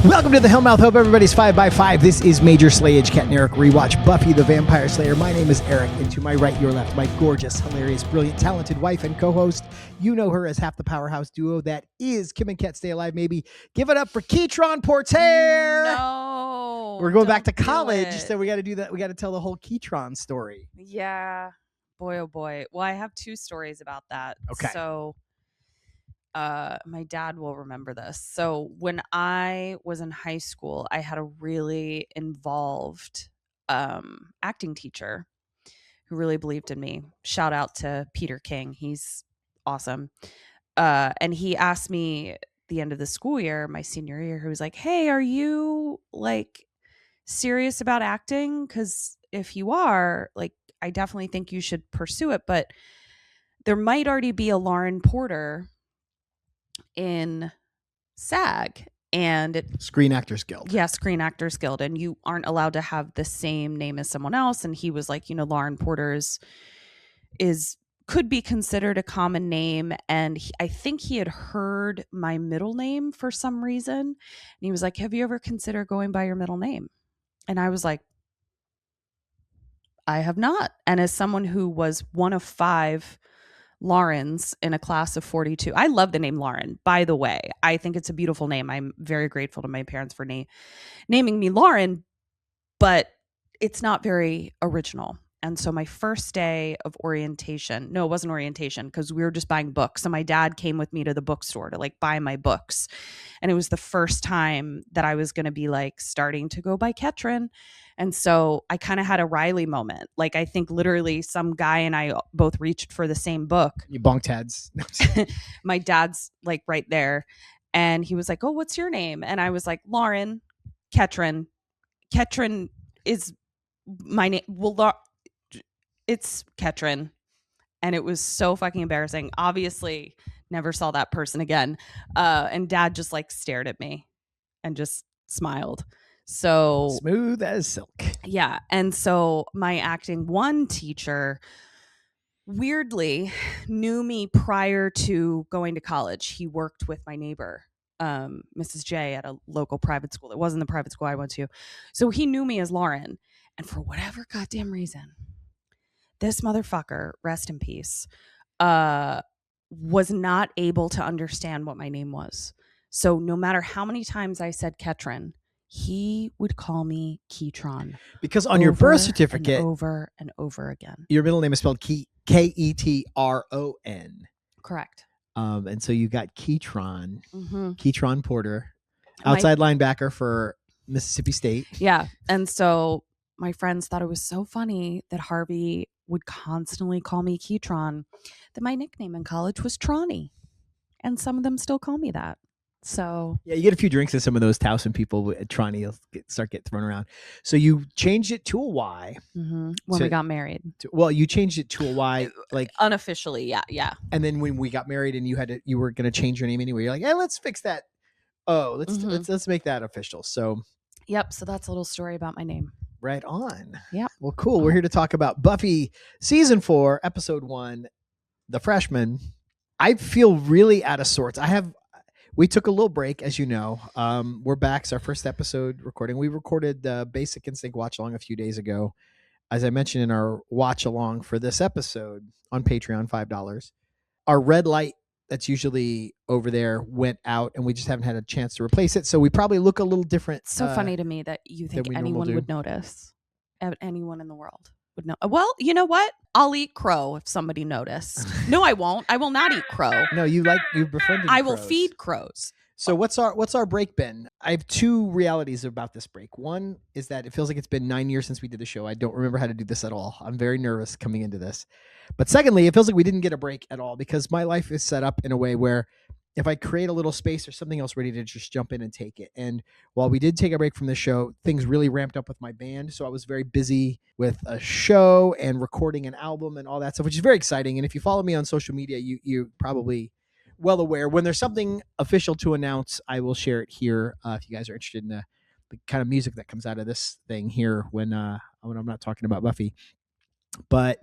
Welcome to the Hellmouth. Hope everybody's 5x5. This is Major Slayage, Ket Arik, Rewatch, Buffy the Vampire Slayer. My name is Eric, and to my right, your left, my gorgeous, hilarious, brilliant, talented wife and co-host. You know her as half the powerhouse duo that is Kim and Ket. Stay alive, maybe. Give it up for Ketron Porter. No, we're going back to college, so we got to do that. We got to tell the whole Ketron story. Yeah, boy, oh boy. Well, I have two stories about that. Okay. So, my dad will remember this. So when I was in high school, I had a really involved acting teacher who really believed in me. Shout out to Peter King. He's awesome. And he asked me at the end of the school year, my senior year, he was like, "Hey, are you like serious about acting? Because if you are, like, I definitely think you should pursue it, but there might already be a Lauren Porter in SAG and Screen Actors Guild. Yeah, Screen Actors Guild, and you aren't allowed to have the same name as someone else." And he was like, Lauren Porter's could be considered a common name, and I think he had heard my middle name for some reason, and he was like, "Have you ever considered going by your middle name?" And I was like, "I have not." And as someone who was one of 5 Laurens in a class of 42. I love the name Lauren, by the way. I think it's a beautiful name. I'm very grateful to my parents for naming me Lauren, but it's not very original. And so my first day of orientation, no, it wasn't orientation because we were just buying books. So my dad came with me to the bookstore to like buy my books. And it was the first time that I was going to be like starting to go by Ketron. And so I kind of had a Riley moment. Like, I think literally some guy and I both reached for the same book. You bonked heads. My dad's like right there. And he was like, "Oh, what's your name?" And I was like, "Lauren Ketron. Ketron is my name." Well, it's Ketron. And it was so fucking embarrassing. Obviously, never saw that person again. And dad just like stared at me and just smiled. So smooth as silk. Yeah. And so my acting 1 teacher weirdly knew me prior to going to college. He worked with my neighbor, Mrs. J, at a local private school. It wasn't the private school I went to. So he knew me as Lauren. And for whatever goddamn reason, this motherfucker, rest in peace, was not able to understand what my name was. So no matter how many times I said Ketron, he would call me Ketron. Because on your birth certificate, over and over again, your middle name is spelled Ketron. Correct. And so you got Ketron, Ketron Porter, outside linebacker for Mississippi State. Yeah. And so my friends thought it was so funny that Harvey would constantly call me Ketron, that my nickname in college was Tronny. And some of them still call me that. So yeah, you get a few drinks and some of those Towson people at Tronny will start getting thrown around. So you changed it to a Y when we got married. You changed it to a Y, like unofficially, yeah. And then when we got married and you were going to change your name anyway, you're like, "Hey, let's fix that. Oh, let's make that official." So yep. So that's a little story about my name. Right on. Yeah. Well, cool. We're here to talk about Buffy season 4, episode 1, The Freshman. I feel really out of sorts. We took a little break, as you know. We're back. It's our first episode recording. We recorded the Basic Instinct watch along a few days ago. As I mentioned in our watch along for this episode on Patreon, $5. Our red light that's usually over there went out, and we just haven't had a chance to replace it. So we probably look a little different. It's so funny to me that you think anyone would notice. Anyone in the world would know. Well, you know what? I'll eat crow if somebody noticed. No, I won't. I will not eat crow. No, you befriended I crows. will feed crows. So what's our break been? I have 2 realities about this break. One is that it feels like it's been 9 years since we did the show. I don't remember how to do this at all. I'm very nervous coming into this. But secondly, it feels like we didn't get a break at all because my life is set up in a way where if I create a little space, there's something else ready to just jump in and take it. And while we did take a break from the show, things really ramped up with my band. So I was very busy with a show and recording an album and all that stuff, which is very exciting. And if you follow me on social media, you probably well aware when there's something official to announce, I will share it here. If you guys are interested in the kind of music that comes out of this thing here when I'm not talking about Buffy, but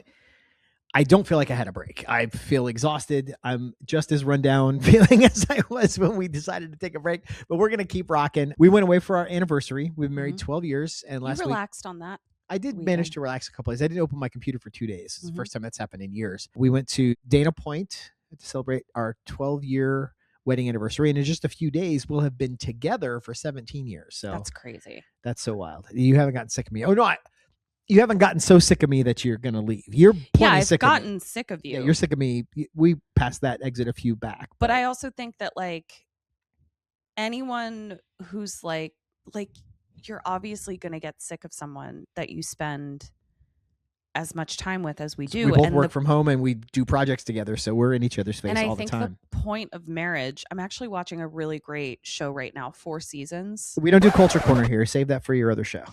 I don't feel like I had a break. I feel exhausted. I'm just as run down feeling as I was when we decided to take a break, but we're going to keep rocking. We went away for our anniversary. We've been married 12 years. And You last week, relaxed on that. I did weekend. manage to relax a couple days. I didn't open my computer for 2 days. It's the Mhm. first time that's happened in years. We went to Dana Point to celebrate our 12-year wedding anniversary. And in just a few days, we'll have been together for 17 years. So That's crazy. that's so wild. You haven't gotten sick of me. Oh, no, you haven't gotten so sick of me that you're going to leave. You're plenty I've sick of me. gotten sick of you. Yeah, you're sick of me. We passed that exit a few back. But I also think that like anyone who's like you're obviously going to get sick of someone that you spend as much time with as we do. We both and work from home and we do projects together, so we're in each other's face and I all think the time. the point of marriage, I'm actually watching a really great show right now, 4 seasons. We don't do Culture Corner here. Save that for your other show.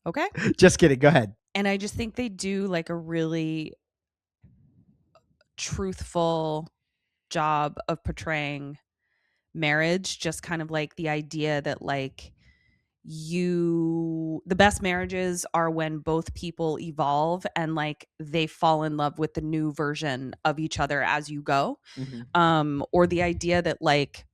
Okay. Just kidding. Go ahead. And I just think they do like a really truthful job of portraying marriage, just kind of like the idea that like the best marriages are when both people evolve and like they fall in love with the new version of each other as you go. Or the idea that like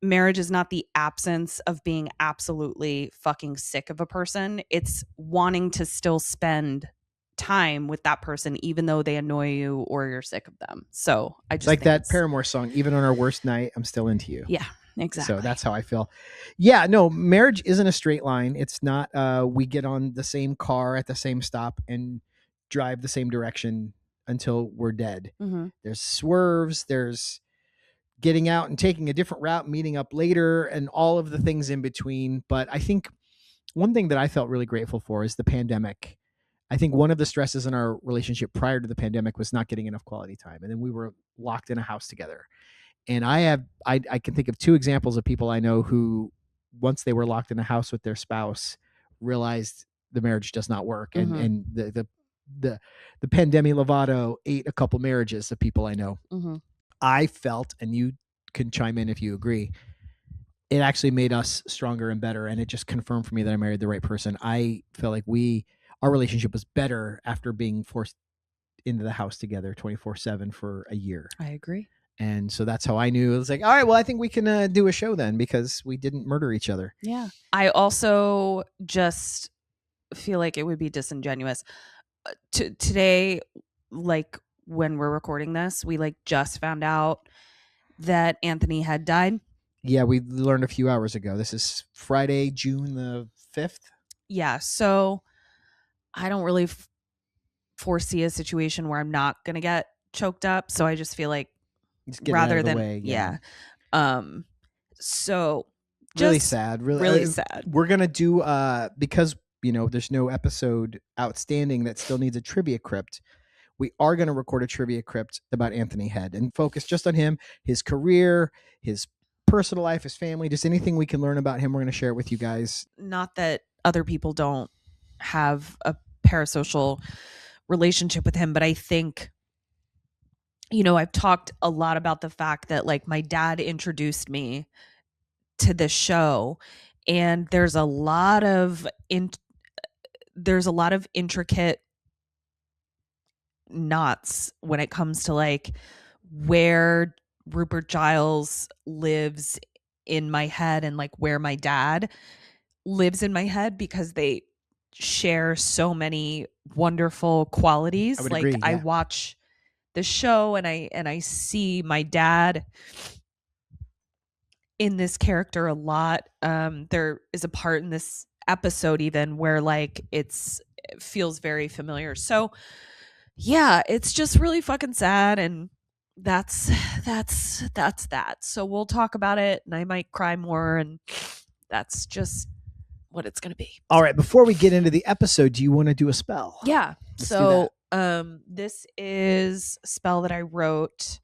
marriage is not the absence of being absolutely fucking sick of a person. It's wanting to still spend time with that person even though they annoy you or you're sick of them. So I just like think that Paramore song, even on our worst night, I'm still into you. Yeah, exactly. So that's how I feel. Yeah, no, marriage isn't a straight line. It's not we get on the same car at the same stop and drive the same direction until we're dead. There's swerves, there's getting out and taking a different route, meeting up later, and all of the things in between. But I think one thing that I felt really grateful for is the pandemic. I think one of the stresses in our relationship prior to the pandemic was not getting enough quality time. And then we were locked in a house together. And I can think of 2 examples of people I know who, once they were locked in a house with their spouse, realized the marriage does not work. And the pandemic Lovato ate a couple marriages of people I know. I felt, and you can chime in if you agree, it actually made us stronger and better. And it just confirmed for me that I married the right person. I felt like our relationship was better after being forced into the house together 24/7 for a year. I agree. And so that's how I knew. It was like, all right, well, I think we can do a show then, because we didn't murder each other. Yeah. I also just feel like it would be disingenuous. Today, like when we're recording this, we like just found out that Anthony had died. Yeah, we learned a few hours ago. This is Friday, June the 5th. Yeah. So I don't really foresee a situation where I'm not going to get choked up. So I just feel like rather than, way, yeah. So really sad, really sad. We're going to do, because, there's no episode outstanding that still needs a trivia crypt. We are going to record a trivia crypt about Anthony Head and focus just on him, his career, his personal life, his family, just anything we can learn about him. We're going to share it with you guys. Not that other people don't have a parasocial relationship with him, but I think, I've talked a lot about the fact that like my dad introduced me to this show, and there's a lot of intricate knots when it comes to like where Rupert Giles lives in my head and like where my dad lives in my head, because they share so many wonderful qualities. I agree, yeah. I watch the show and I see my dad in this character a lot. There is a part in this episode even where like it feels very familiar. So yeah, it's just really fucking sad, and that's that. So we'll talk about it, and I might cry more, and that's just what it's gonna be. All right, before we get into the episode, do you want to do a spell? Yeah. So this is a spell that I wrote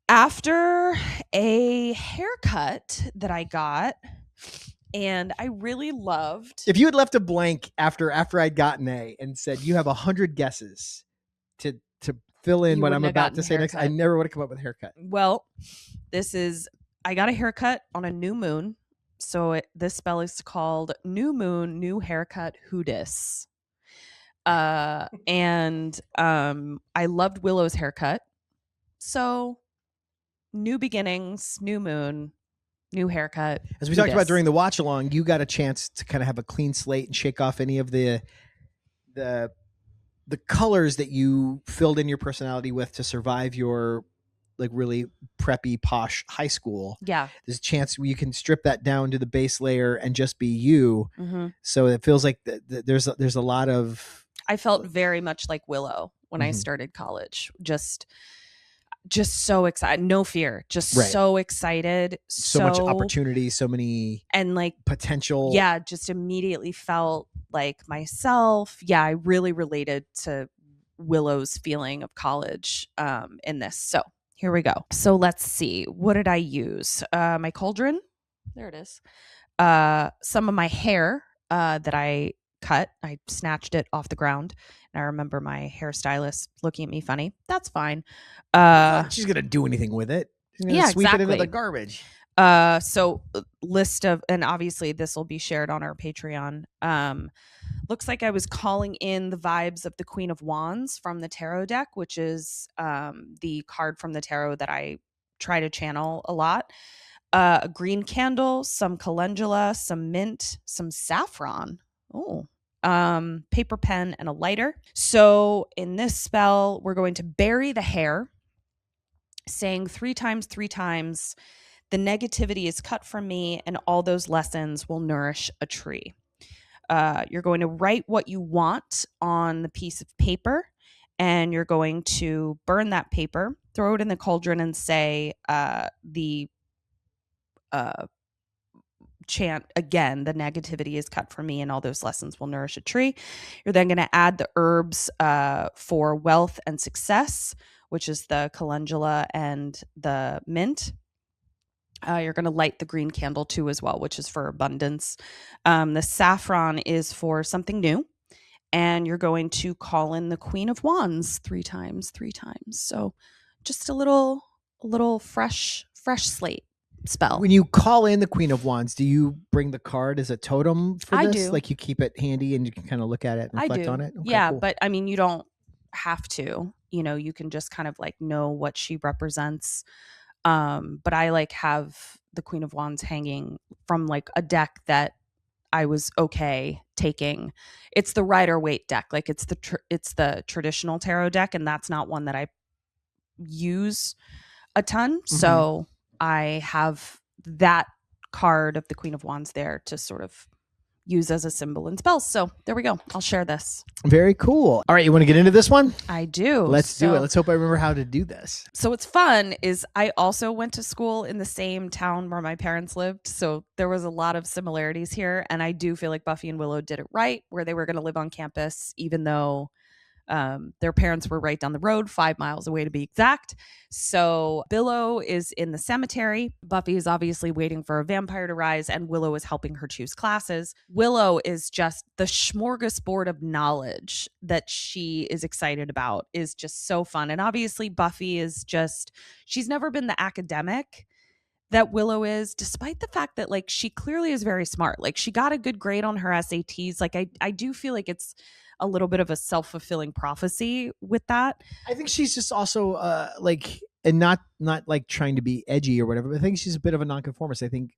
after a haircut that I got, and I really loved. If you had left a blank after I'd gotten A and said you have 100 guesses to fill in what I'm about to say next, I never would have come up with a haircut. Well, I got a haircut on a new moon. So this spell is called New Moon, New Haircut Hootis. And I loved Willow's haircut. So new beginnings, new moon, new haircut. As we new talked about this. during the watch along, you got a chance to kind of have a clean slate and shake off any of the colors that you filled in your personality with to survive your like really preppy posh high school. Yeah. There's a chance where you can strip that down to the base layer and just be you. Mm-hmm. So it feels like there's a lot of. I felt very much like Willow when I started college. Just so excited, no fear, just Right. so excited, so much opportunity, so many and like potential. Yeah, just immediately felt like myself. Yeah, I really related to Willow's feeling of college in this. So here we go. So let's see. What did I use? My cauldron. There it is. Some of my hair that I cut. I snatched it off the ground. And I remember my hairstylist looking at me funny. That's fine. She's going to do anything with it. She's going to Yeah, sweep it into exactly. the garbage. So list of, and obviously this will be shared on our Patreon. Looks like I was calling in the vibes of the Queen of Wands from the tarot deck, which is the card from the tarot that I try to channel a lot. A green candle, some calendula, some mint, some saffron. Oh, paper, pen, and a lighter. So in this spell, we're going to bury the hair, saying 3 times, 3 times, the negativity is cut from me, and all those lessons will nourish a tree. You're going to write what you want on the piece of paper, and you're going to burn that paper, throw it in the cauldron, and say the chant again, the negativity is cut from me and all those lessons will nourish a tree. You're then going to add the herbs for wealth and success, which is the calendula and the mint. You're going to light the green candle too as well, which is for abundance. The saffron is for something new. And you're going to call in the Queen of Wands 3 times, 3 times. So just a little fresh slate spell. When you call in the Queen of Wands, do you bring the card as a totem for this? I do. Like you keep it handy and you can kind of look at it and reflect on it? Okay, yeah, cool. But I mean, you don't have to. You know, you can just kind of like know what she represents. But I like have the Queen of Wands hanging from like a deck that I was okay taking. It's the Rider-Waite deck. Like it's the traditional tarot deck, and that's not one that I use a ton. Mm-hmm. So I have that card of the Queen of Wands there to sort of use as a symbol in spells. So there we go. I'll share this. Very cool. All right, you want to get into this one? I do. Let's do it. Let's hope I remember how to do this. So what's fun is I also went to school in the same town where my parents lived. So there was a lot of similarities here. And I do feel like Buffy and Willow did it right, where they were going to live on campus, even though their parents were right down the road, 5 miles away to be exact. So Willow is in the cemetery. Buffy is obviously waiting for a vampire to rise, and Willow is helping her choose classes. Willow is just the smorgasbord of knowledge that she is excited about is just so fun. And obviously Buffy is just, she's never been the academic that Willow is, despite the fact that like she clearly is very smart. Like she got a good grade on her SATs. Like I do feel like it's a little bit of a self-fulfilling prophecy with that. I think she's just also like, and not like trying to be edgy or whatever, but I think she's a bit of a nonconformist. I think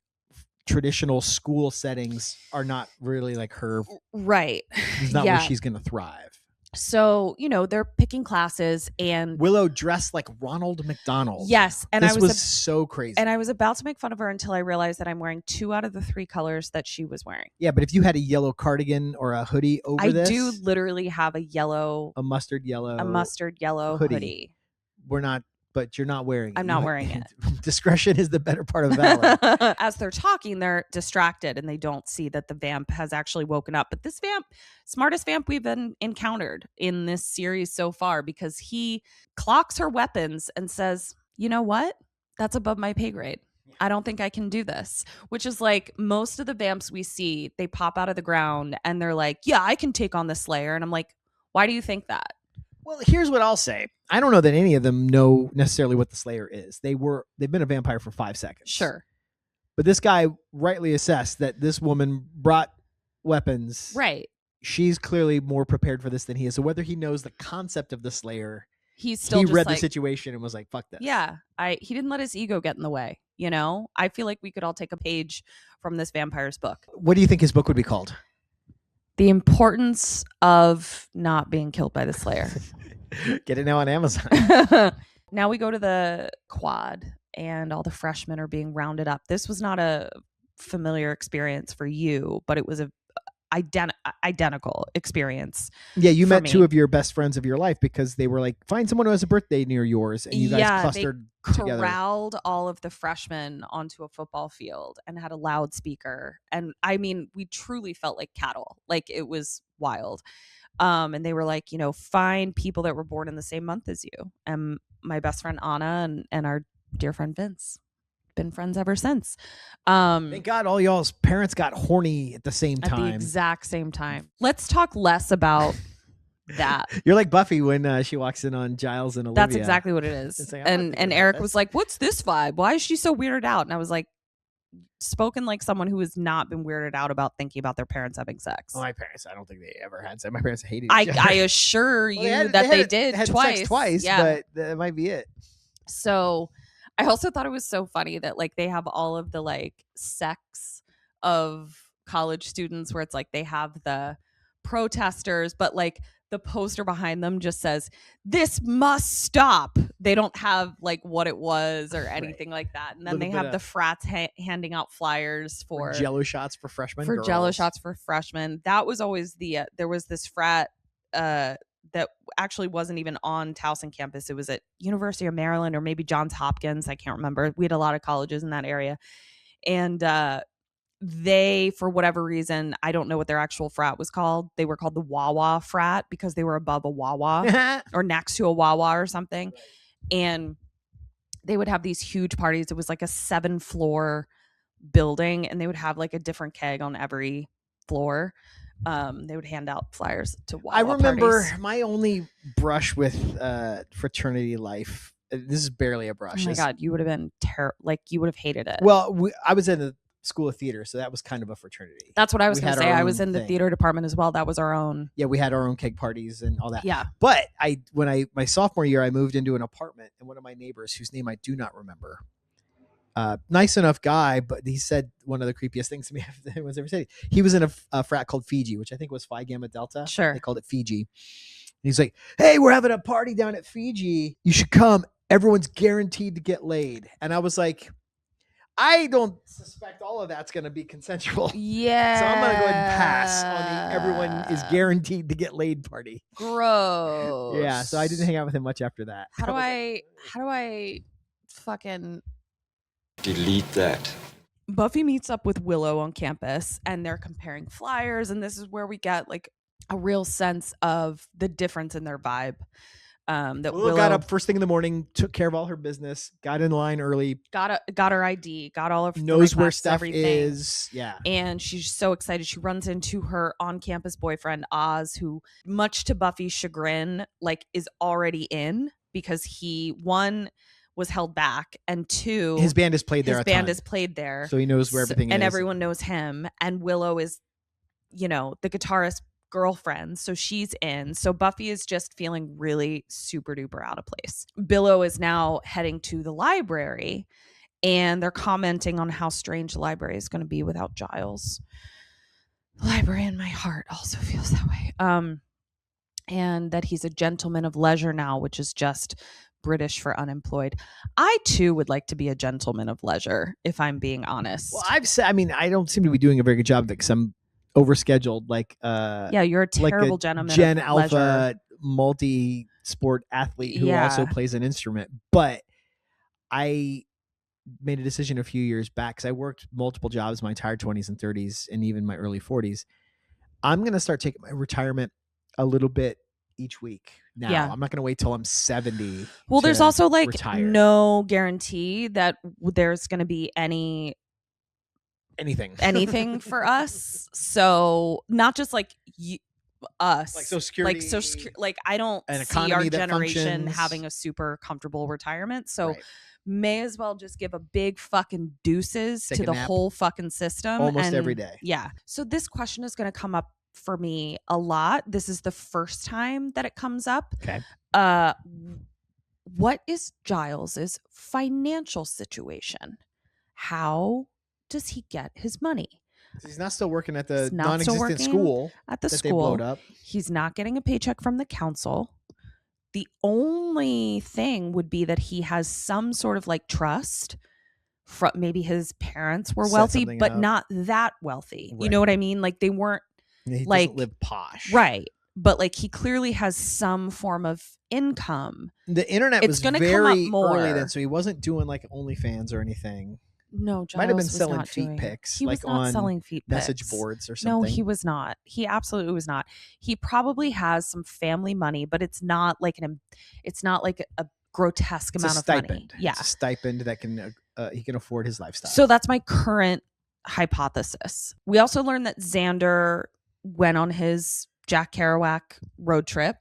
traditional school settings are not really like her. Right. It's not where she's going to thrive. So, you know, they're picking classes, and Willow dressed like Ronald McDonald. Yes. And this was so crazy. And I was about to make fun of her until I realized that I'm wearing 2 out of the 3 colors that she was wearing. Yeah, but if you had a yellow cardigan or a hoodie over this. I do literally have a mustard yellow hoodie. But you're not wearing it. I'm not wearing it. Discretion is the better part of valor. As they're talking, they're distracted and they don't see that the vamp has actually woken up. But this vamp, smartest vamp we've been encountered in this series so far, because he clocks her weapons and says, you know what? That's above my pay grade. I don't think I can do this. Which is like most of the vamps we see, they pop out of the ground and they're like, yeah, I can take on the Slayer. And I'm like, why do you think that? Well, here's what I'll say. I don't know that any of them know necessarily what the Slayer is. They've been a vampire for 5 seconds. Sure. But this guy rightly assessed that this woman brought weapons. Right. she's clearly more prepared for this than he is. So whether he knows the concept of the Slayer, He's still he just read like, the situation and was like, fuck this. Yeah, he didn't let his ego get in the way, you know? I feel like we could all take a page from this vampire's book. What do you think his book would be called? The Importance of Not Being Killed by the Slayer. Get it now on Amazon. Now we go to the quad and all the freshmen are being rounded up. This was not a familiar experience for you, but it was a identical experience. Yeah, you met me. two of your best friends of your life because they were like, find someone who has a birthday near yours, and you guys clustered together. Corralled all of the freshmen onto a football field and had a loudspeaker. And I mean, we truly felt like cattle. Like, it was wild. And they were like, you know, find people that were born in the same month as you. And my best friend Anna and our dear friend Vince. Been friends ever since. Thank God all y'all's parents got horny at the same time. At the exact same time. Let's talk less about that. You're like Buffy when she walks in on Giles and Olivia. That's exactly what it is. Like, and Eric was like, what's this vibe? Why is she so weirded out? And I was like, spoken like someone who has not been weirded out about thinking about their parents having sex. Well, my parents, I don't think they ever had sex. My parents hated each other. I assure you they did twice. Sex twice, yeah. But that might be it. So I also thought it was so funny that like they have all of the like sects of college students where it's like they have the protesters, but like the poster behind them just says, "This must stop." They don't have like what it was or anything like that. And then they have the frats handing out flyers for Jello shots for freshmen. For Jello shots for freshmen. That was always the there was this frat that actually wasn't even on Towson campus. It was at University of Maryland or maybe Johns Hopkins. I can't remember. We had a lot of colleges in that area. And they, for whatever reason, I don't know what their actual frat was called. They were called the Wawa frat because they were above a Wawa or next to a Wawa or something. And they would have these huge parties. It was like a 7-floor building and they would have like a different keg on every floor. They would hand out flyers to Wawa I remember parties. My only brush with fraternity life. This is barely a brush. Oh my God, you would have been like you would have hated it. Well, I was in the School of Theater, so that was kind of a fraternity. That's what I was going to say. I was in the theater department as well. That was our own. Yeah, we had our own keg parties and all that. Yeah. But my sophomore year, I moved into an apartment, and one of my neighbors, whose name I do not remember, nice enough guy, but he said one of the creepiest things to me anyone's ever said. He was in a frat called Fiji, which I think was Phi Gamma Delta. Sure. They called it Fiji. And he's like, "Hey, we're having a party down at Fiji. You should come. Everyone's guaranteed to get laid." And I was like, I don't suspect all of that's going to be consensual. Yeah. So I'm going to go ahead and pass on the everyone is guaranteed to get laid party. Gross. Yeah. So I didn't hang out with him much after that. How do I fucking delete that? Buffy meets up with Willow on campus and they're comparing flyers. And this is where we get like a real sense of the difference in their vibe. That Willow got up first thing in the morning, took care of all her business, got in line early, got her ID, got all of knows where requests, stuff everything. is. Yeah. And she's so excited. She runs into her on-campus boyfriend, Oz, who, much to Buffy's chagrin, like is already in because he, one, was held back, and two, his band is played there. His band is played there. So he knows where everything is. And everyone knows him. And Willow is, you know, the guitarist girlfriend, so she's in. So Buffy is just feeling really super duper out of place. Willow is now heading to the library and they're commenting on how strange the library is going to be without Giles. The library in my heart also feels that way. And that he's a gentleman of leisure now, which is just British for unemployed. I too would like to be a gentleman of leisure, if I'm being honest. Well, I've said, I mean, I don't seem to be doing a very good job because I'm overscheduled. Like, yeah, you're a terrible like gentleman. Gen of Alpha leisure. multi-sport athlete who also plays an instrument. But I made a decision a few years back because I worked multiple jobs my entire 20s and 30s and even my early 40s. I'm going to start taking my retirement a little bit each week now. Yeah. I'm not going to wait till I'm 70. Well, there's also like retire. No guarantee that there's going to be anything for us. So not just like us, like Social Security, like I don't see our generation having a super comfortable retirement. So may as well just give a big fucking deuces to the whole fucking system almost every day. Yeah. So this question is going to come up for me a lot. This is the first time that it comes up. Okay. What is Giles's financial situation? How does he get his money? He's not still working at the He's not still non-existent working school at the that they school. blowed up. He's not getting a paycheck from the council. The only thing would be that he has some sort of like trust from maybe his parents were Set wealthy, something but up. not that wealthy. You Right. know what I mean? Like they weren't He like- doesn't live posh. right. But like he clearly has some form of income. The internet It's was gonna come very up more. early then, so he wasn't doing like OnlyFans or anything. No, Giles Might have been was selling not feet doing- pics, He like was not on selling feet message pics. boards or No, something. he was not. He absolutely was not. He probably has some family money, but it's not like a grotesque It's a amount of stipend. money. Yeah. It's a stipend that can he can afford his lifestyle. So that's my current hypothesis. We also learned that Xander went on his Jack Kerouac road trip.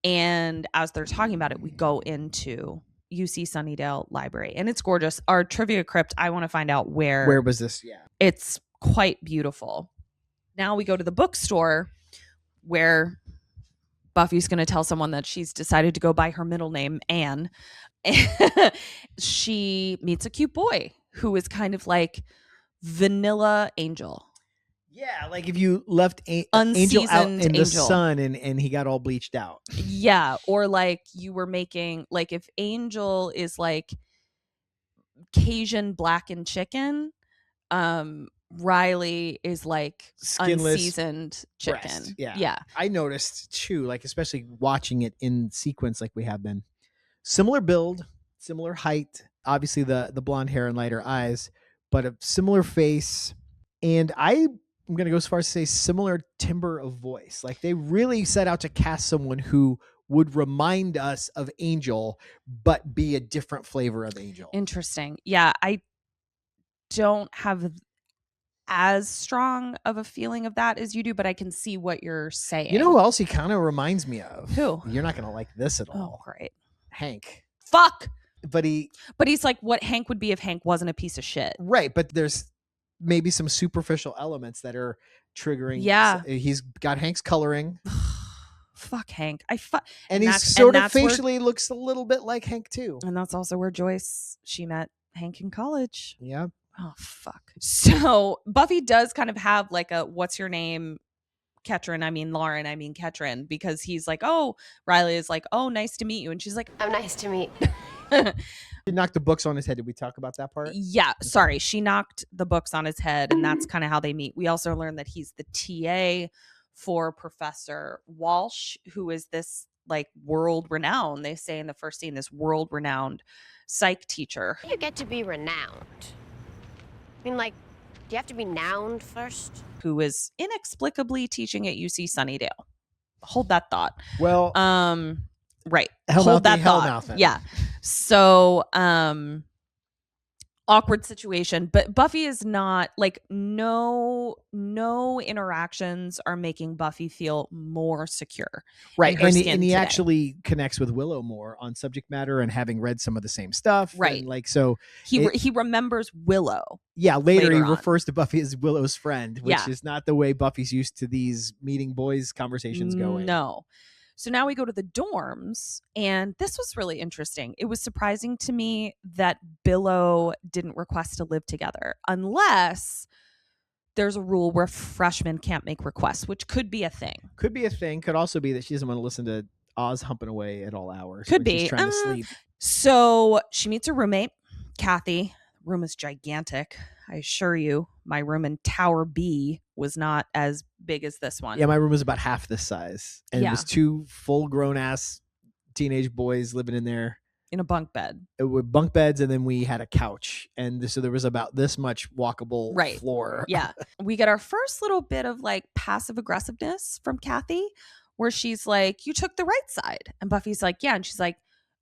And as they're talking about it, we go into UC Sunnydale Library. And it's gorgeous. Our trivia crypt, I want to find out where was this? Yeah. it's quite beautiful. Now we go to the bookstore where Buffy's going to tell someone that she's decided to go by her middle name, Anne. She meets a cute boy who is kind of like vanilla Angel. Yeah, like if you left Angel out Unseasoned in the Angel. sun and he got all bleached out. Yeah. Or like you were making, like if Angel is like Cajun blackened chicken, Riley is like Skinless unseasoned chicken. breast, yeah. Yeah. I noticed too, like especially watching it in sequence like we have been. Similar build, similar height, obviously the blonde hair and lighter eyes, but a similar face. And I'm going to go as far as to say similar timbre of voice. Like they really set out to cast someone who would remind us of Angel, but be a different flavor of Angel. Interesting. Yeah. I don't have as strong of a feeling of that as you do, but I can see what you're saying. You know who else he kind of reminds me of? Who? You're not going to like this at Oh, all. great. Hank. Fuck. But he's like what Hank would be if Hank wasn't a piece of shit. right, but there's maybe some superficial elements that are triggering. Yeah. He's got Hank's coloring. Fuck Hank. And he that's- sort and of that's where- facially looks a little bit like Hank too. And that's also where she met Hank in college. Yeah. Oh, fuck. So Buffy does kind of have like a, what's your name? Ketrin. I mean, Lauren. I mean, Ketrin. Because he's like, oh, Riley is like, oh, nice to meet you. And she's like, Oh, nice to meet. He knocked the books on his head. Did we talk about that part? yeah, sorry. She knocked the books on his head. And that's kind of how they meet. We also learned that he's the TA for Professor Walsh, who is this like world renowned, they say in the first scene, this world renowned psych teacher. You get to be renowned. I mean, like, do you have to be nowned first? Who is inexplicably teaching at UC Sunnydale. Hold that thought. Well, Right. Hellmouth Hold that be thought. hellmouthing. Yeah. So, awkward situation, but Buffy is not like no interactions are making Buffy feel more secure. right. in her And skin he today. actually connects with Willow more on subject matter and having read some of the same stuff. Right. And like, so He remembers Willow. yeah, later he Later on. refers to Buffy as Willow's friend, which Yeah. is not the way Buffy's used to these meeting boys conversations going. No. So now we go to the dorms, and this was really interesting. It was surprising to me that Billow didn't request to live together unless there's a rule where freshmen can't make requests, which could be a thing. Could be a thing. Could also be that she doesn't want to listen to Oz humping away at all hours. Could when she's be. trying to sleep. So she meets her roommate, Kathy. The room is gigantic. I assure you, my room in Tower B was not as big as this one. Yeah, my room was about half this size, and Yeah. it was two full-grown ass teenage boys living in there In a bunk bed. with bunk beds, and then we had a couch, and so there was about this much walkable Right. floor. Yeah. We get our first little bit of like passive aggressiveness from Kathy, where she's like, you took the right side. And Buffy's like, yeah. And she's like,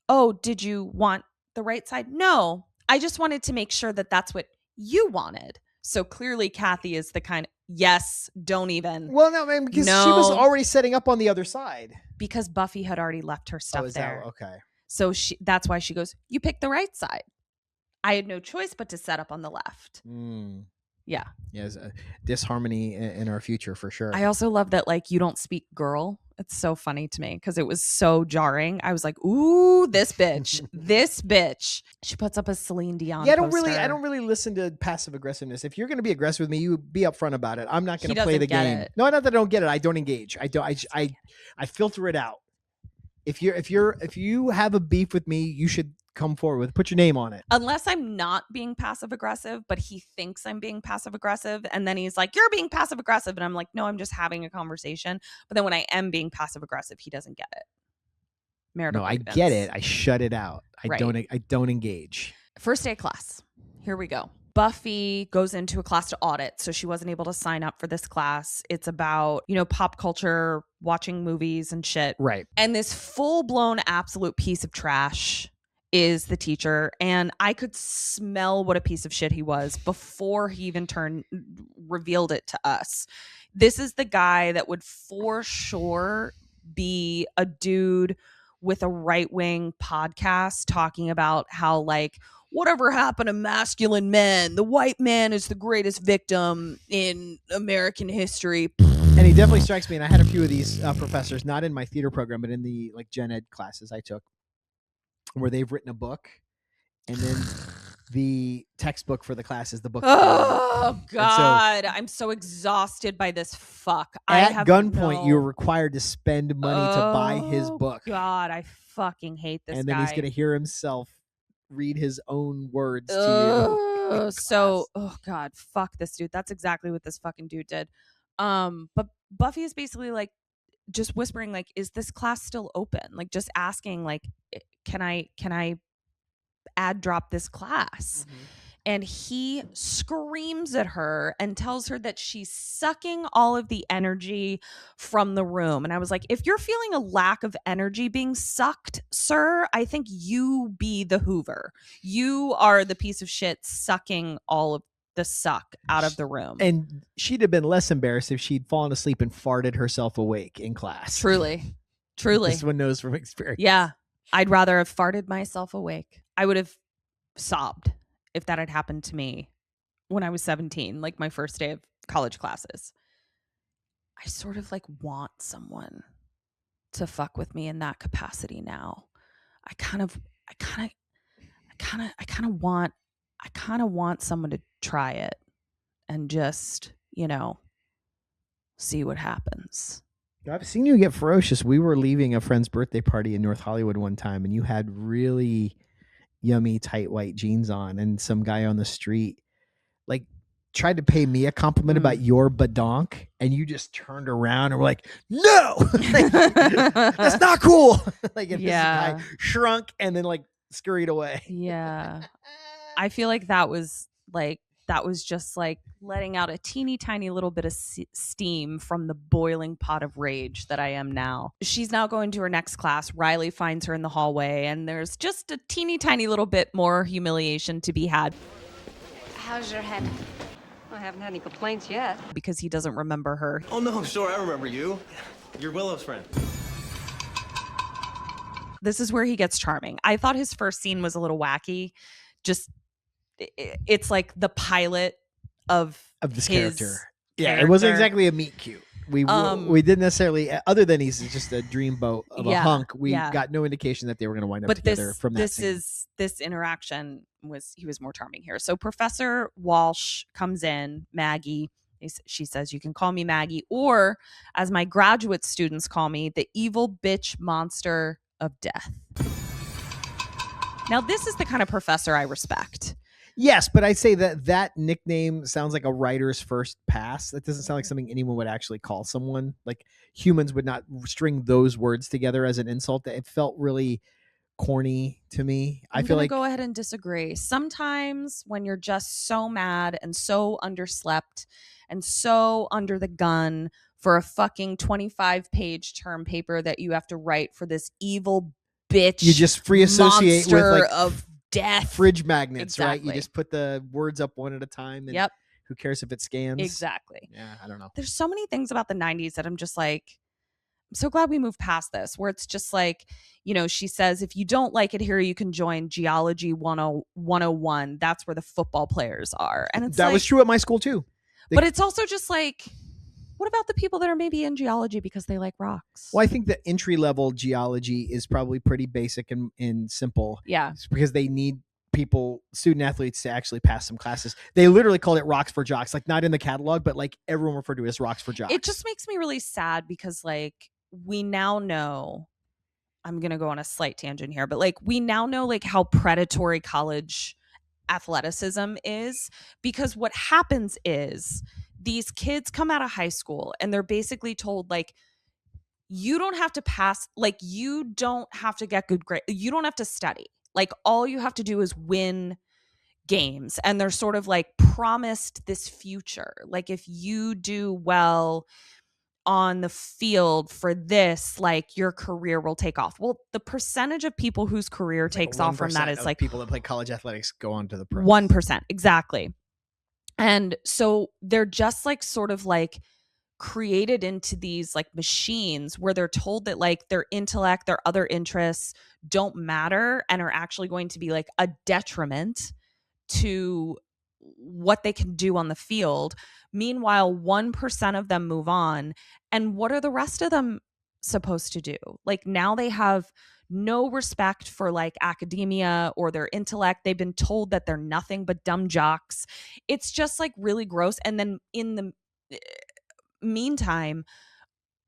oh, did you want the right side? No, I just wanted to make sure that that's what you wanted. So clearly Kathy is the kind of, yes, don't even. Well, no, man, because she was No. already setting up on the other side. Because Buffy had already left her stuff is there. that okay? So that's why she goes, you picked the right side. I had no choice but to set up on the left. Yeah. There's a disharmony in our future for sure. I also love that, like, you don't speak girl. It's so funny to me because it was so jarring. I was like, ooh, this bitch, this bitch. She puts up a Celine Dion I poster. don't really listen to passive aggressiveness. If you're going to be aggressive with me, you be upfront about it. I'm not going to play the game. No, not that I don't get it. I don't engage. I filter it out. If you have a beef with me, you should come forward. Put your name on it. Unless I'm not being passive aggressive, but he thinks I'm being passive aggressive, and then he's like, "You're being passive aggressive," and I'm like, "No, I'm just having a conversation." But then when I am being passive aggressive, he doesn't get it. Marital No, grievance. I get it. I shut it out. I Right. don't engage. First day of class. Here we go. Buffy goes into a class to audit, so she wasn't able to sign up for this class. It's about, pop culture, watching movies and shit. Right. And this full-blown absolute piece of trash is the teacher, and I could smell what a piece of shit he was before he even revealed it to us. This is the guy that would for sure be a dude with a right-wing podcast talking about how, like, whatever happened to masculine men? The white man is the greatest victim in American history. And he definitely strikes me, and I had a few of these professors, not in my theater program, but in the like gen ed classes I took, where they've written a book, and then the textbook for the class is the book. Oh God, I'm so exhausted by this fuck. At gunpoint, you're required to spend money to buy his book. God, I fucking hate this guy. And then he's gonna hear himself read his own words to you. Oh God, fuck this dude. That's exactly what this fucking dude did. But Buffy is basically like just whispering, like, is this class still open? Like, just asking, like, can I add drop this class? Mm-hmm. And he screams at her and tells her that she's sucking all of the energy from the room. And I was like, if you're feeling a lack of energy being sucked, sir, I think you be the Hoover. You are the piece of shit sucking all of the suck out of the room. And she'd have been less embarrassed if she'd fallen asleep and farted herself awake in class. Truly. This one knows from experience. Yeah. I'd rather have farted myself awake. I would have sobbed if that had happened to me when I was 17, like my first day of college classes. I sort of like want someone to fuck with me in that capacity now. I kind of want someone to try it and just, see what happens. I've seen you get ferocious. We were leaving a friend's birthday party in North Hollywood one time, and you had really yummy tight white jeans on, and some guy on the street like tried to pay me a compliment about your badonk, and you just turned around and were like, no, like, that's not cool. Like, and this guy shrunk and then like scurried away. Yeah. I feel like that was just like letting out a teeny tiny little bit of steam from the boiling pot of rage that I am now. She's now going to her next class. Riley finds her in the hallway, and there's just a teeny tiny little bit more humiliation to be had. How's your head? I haven't had any complaints yet. Because he doesn't remember her. Oh, no, sure, I remember you. You're Willow's friend. This is where he gets charming. I thought his first scene was a little wacky. Just, it's like the pilot of this character. Yeah, it wasn't exactly a meet cute. We didn't necessarily, other than he's just a dreamboat of a hunk. We got no indication that they were going to wind up together from that scene. This interaction he was more charming here. So Professor Walsh comes in, Maggie. She says, "You can call me Maggie, or as my graduate students call me, the evil bitch monster of death." Now, this is the kind of professor I respect. Yes, but I'd say that nickname sounds like a writer's first pass. That doesn't sound like something anyone would actually call someone. Like, humans would not string those words together as an insult. It felt really corny to me. I feel like go ahead and disagree. Sometimes when you're just so mad and so underslept and so under the gun for a fucking 25-page term paper that you have to write for this evil bitch, you just free associate with like of death fridge magnets. Exactly. Right? You just put the words up one at a time, and who cares if it scans? Exactly. Yeah, I don't know. There's so many things about the 90s that I'm just like, so glad we moved past this, where it's just like, she says, if you don't like it here, you can join Geology 101. That's where the football players are. And it's that was true at my school too. But it's also just like, what about the people that are maybe in geology because they like rocks? Well, I think the entry level geology is probably pretty basic and simple. Yeah. It's because they need student athletes to actually pass some classes. They literally called it rocks for jocks, like not in the catalog, but like everyone referred to it as rocks for jocks. It just makes me really sad because like we now know, I'm going to go on a slight tangent here, but like we now know like how predatory college athleticism is, because what happens is these kids come out of high school and they're basically told like, you don't have to pass, like you don't have to get good grades, you don't have to study. Like all you have to do is win games. And they're sort of like promised this future. Like if you do well on the field for this, like your career will take off. Well, the percentage of people whose career takes off from that is like people that play college athletics go on to the pros. 1%. Exactly. And so they're just like sort of like created into these like machines where they're told that like their intellect, their other interests don't matter and are actually going to be like a detriment to what they can do on the field. Meanwhile, 1% of them move on. And what are the rest of them supposed to do? Like now they have no respect for like academia or their intellect. They've been told that they're nothing but dumb jocks. It's just like really gross. And then in the meantime,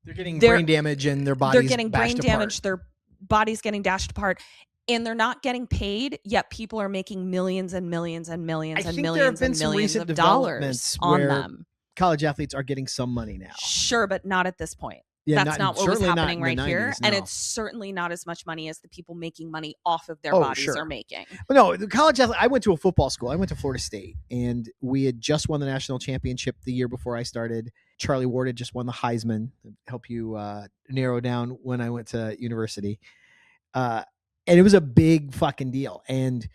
they're getting brain damage and their bodies they're getting brain damage, apart. their bodies getting dashed apart, and they're not getting paid, yet people are making millions and millions and millions and millions and millions of dollars on them. College athletes are getting some money now. Sure, but not at this point. Yeah, that's not what was happening right here. 90s, and no. it's certainly not as much money as the people making money off of their bodies are making. But no, the college athlete, I went to a football school. I went to Florida State, and we had just won the national championship the year before I started. Charlie Ward had just won the Heisman, to help you narrow down when I went to university. And it was a big fucking deal. And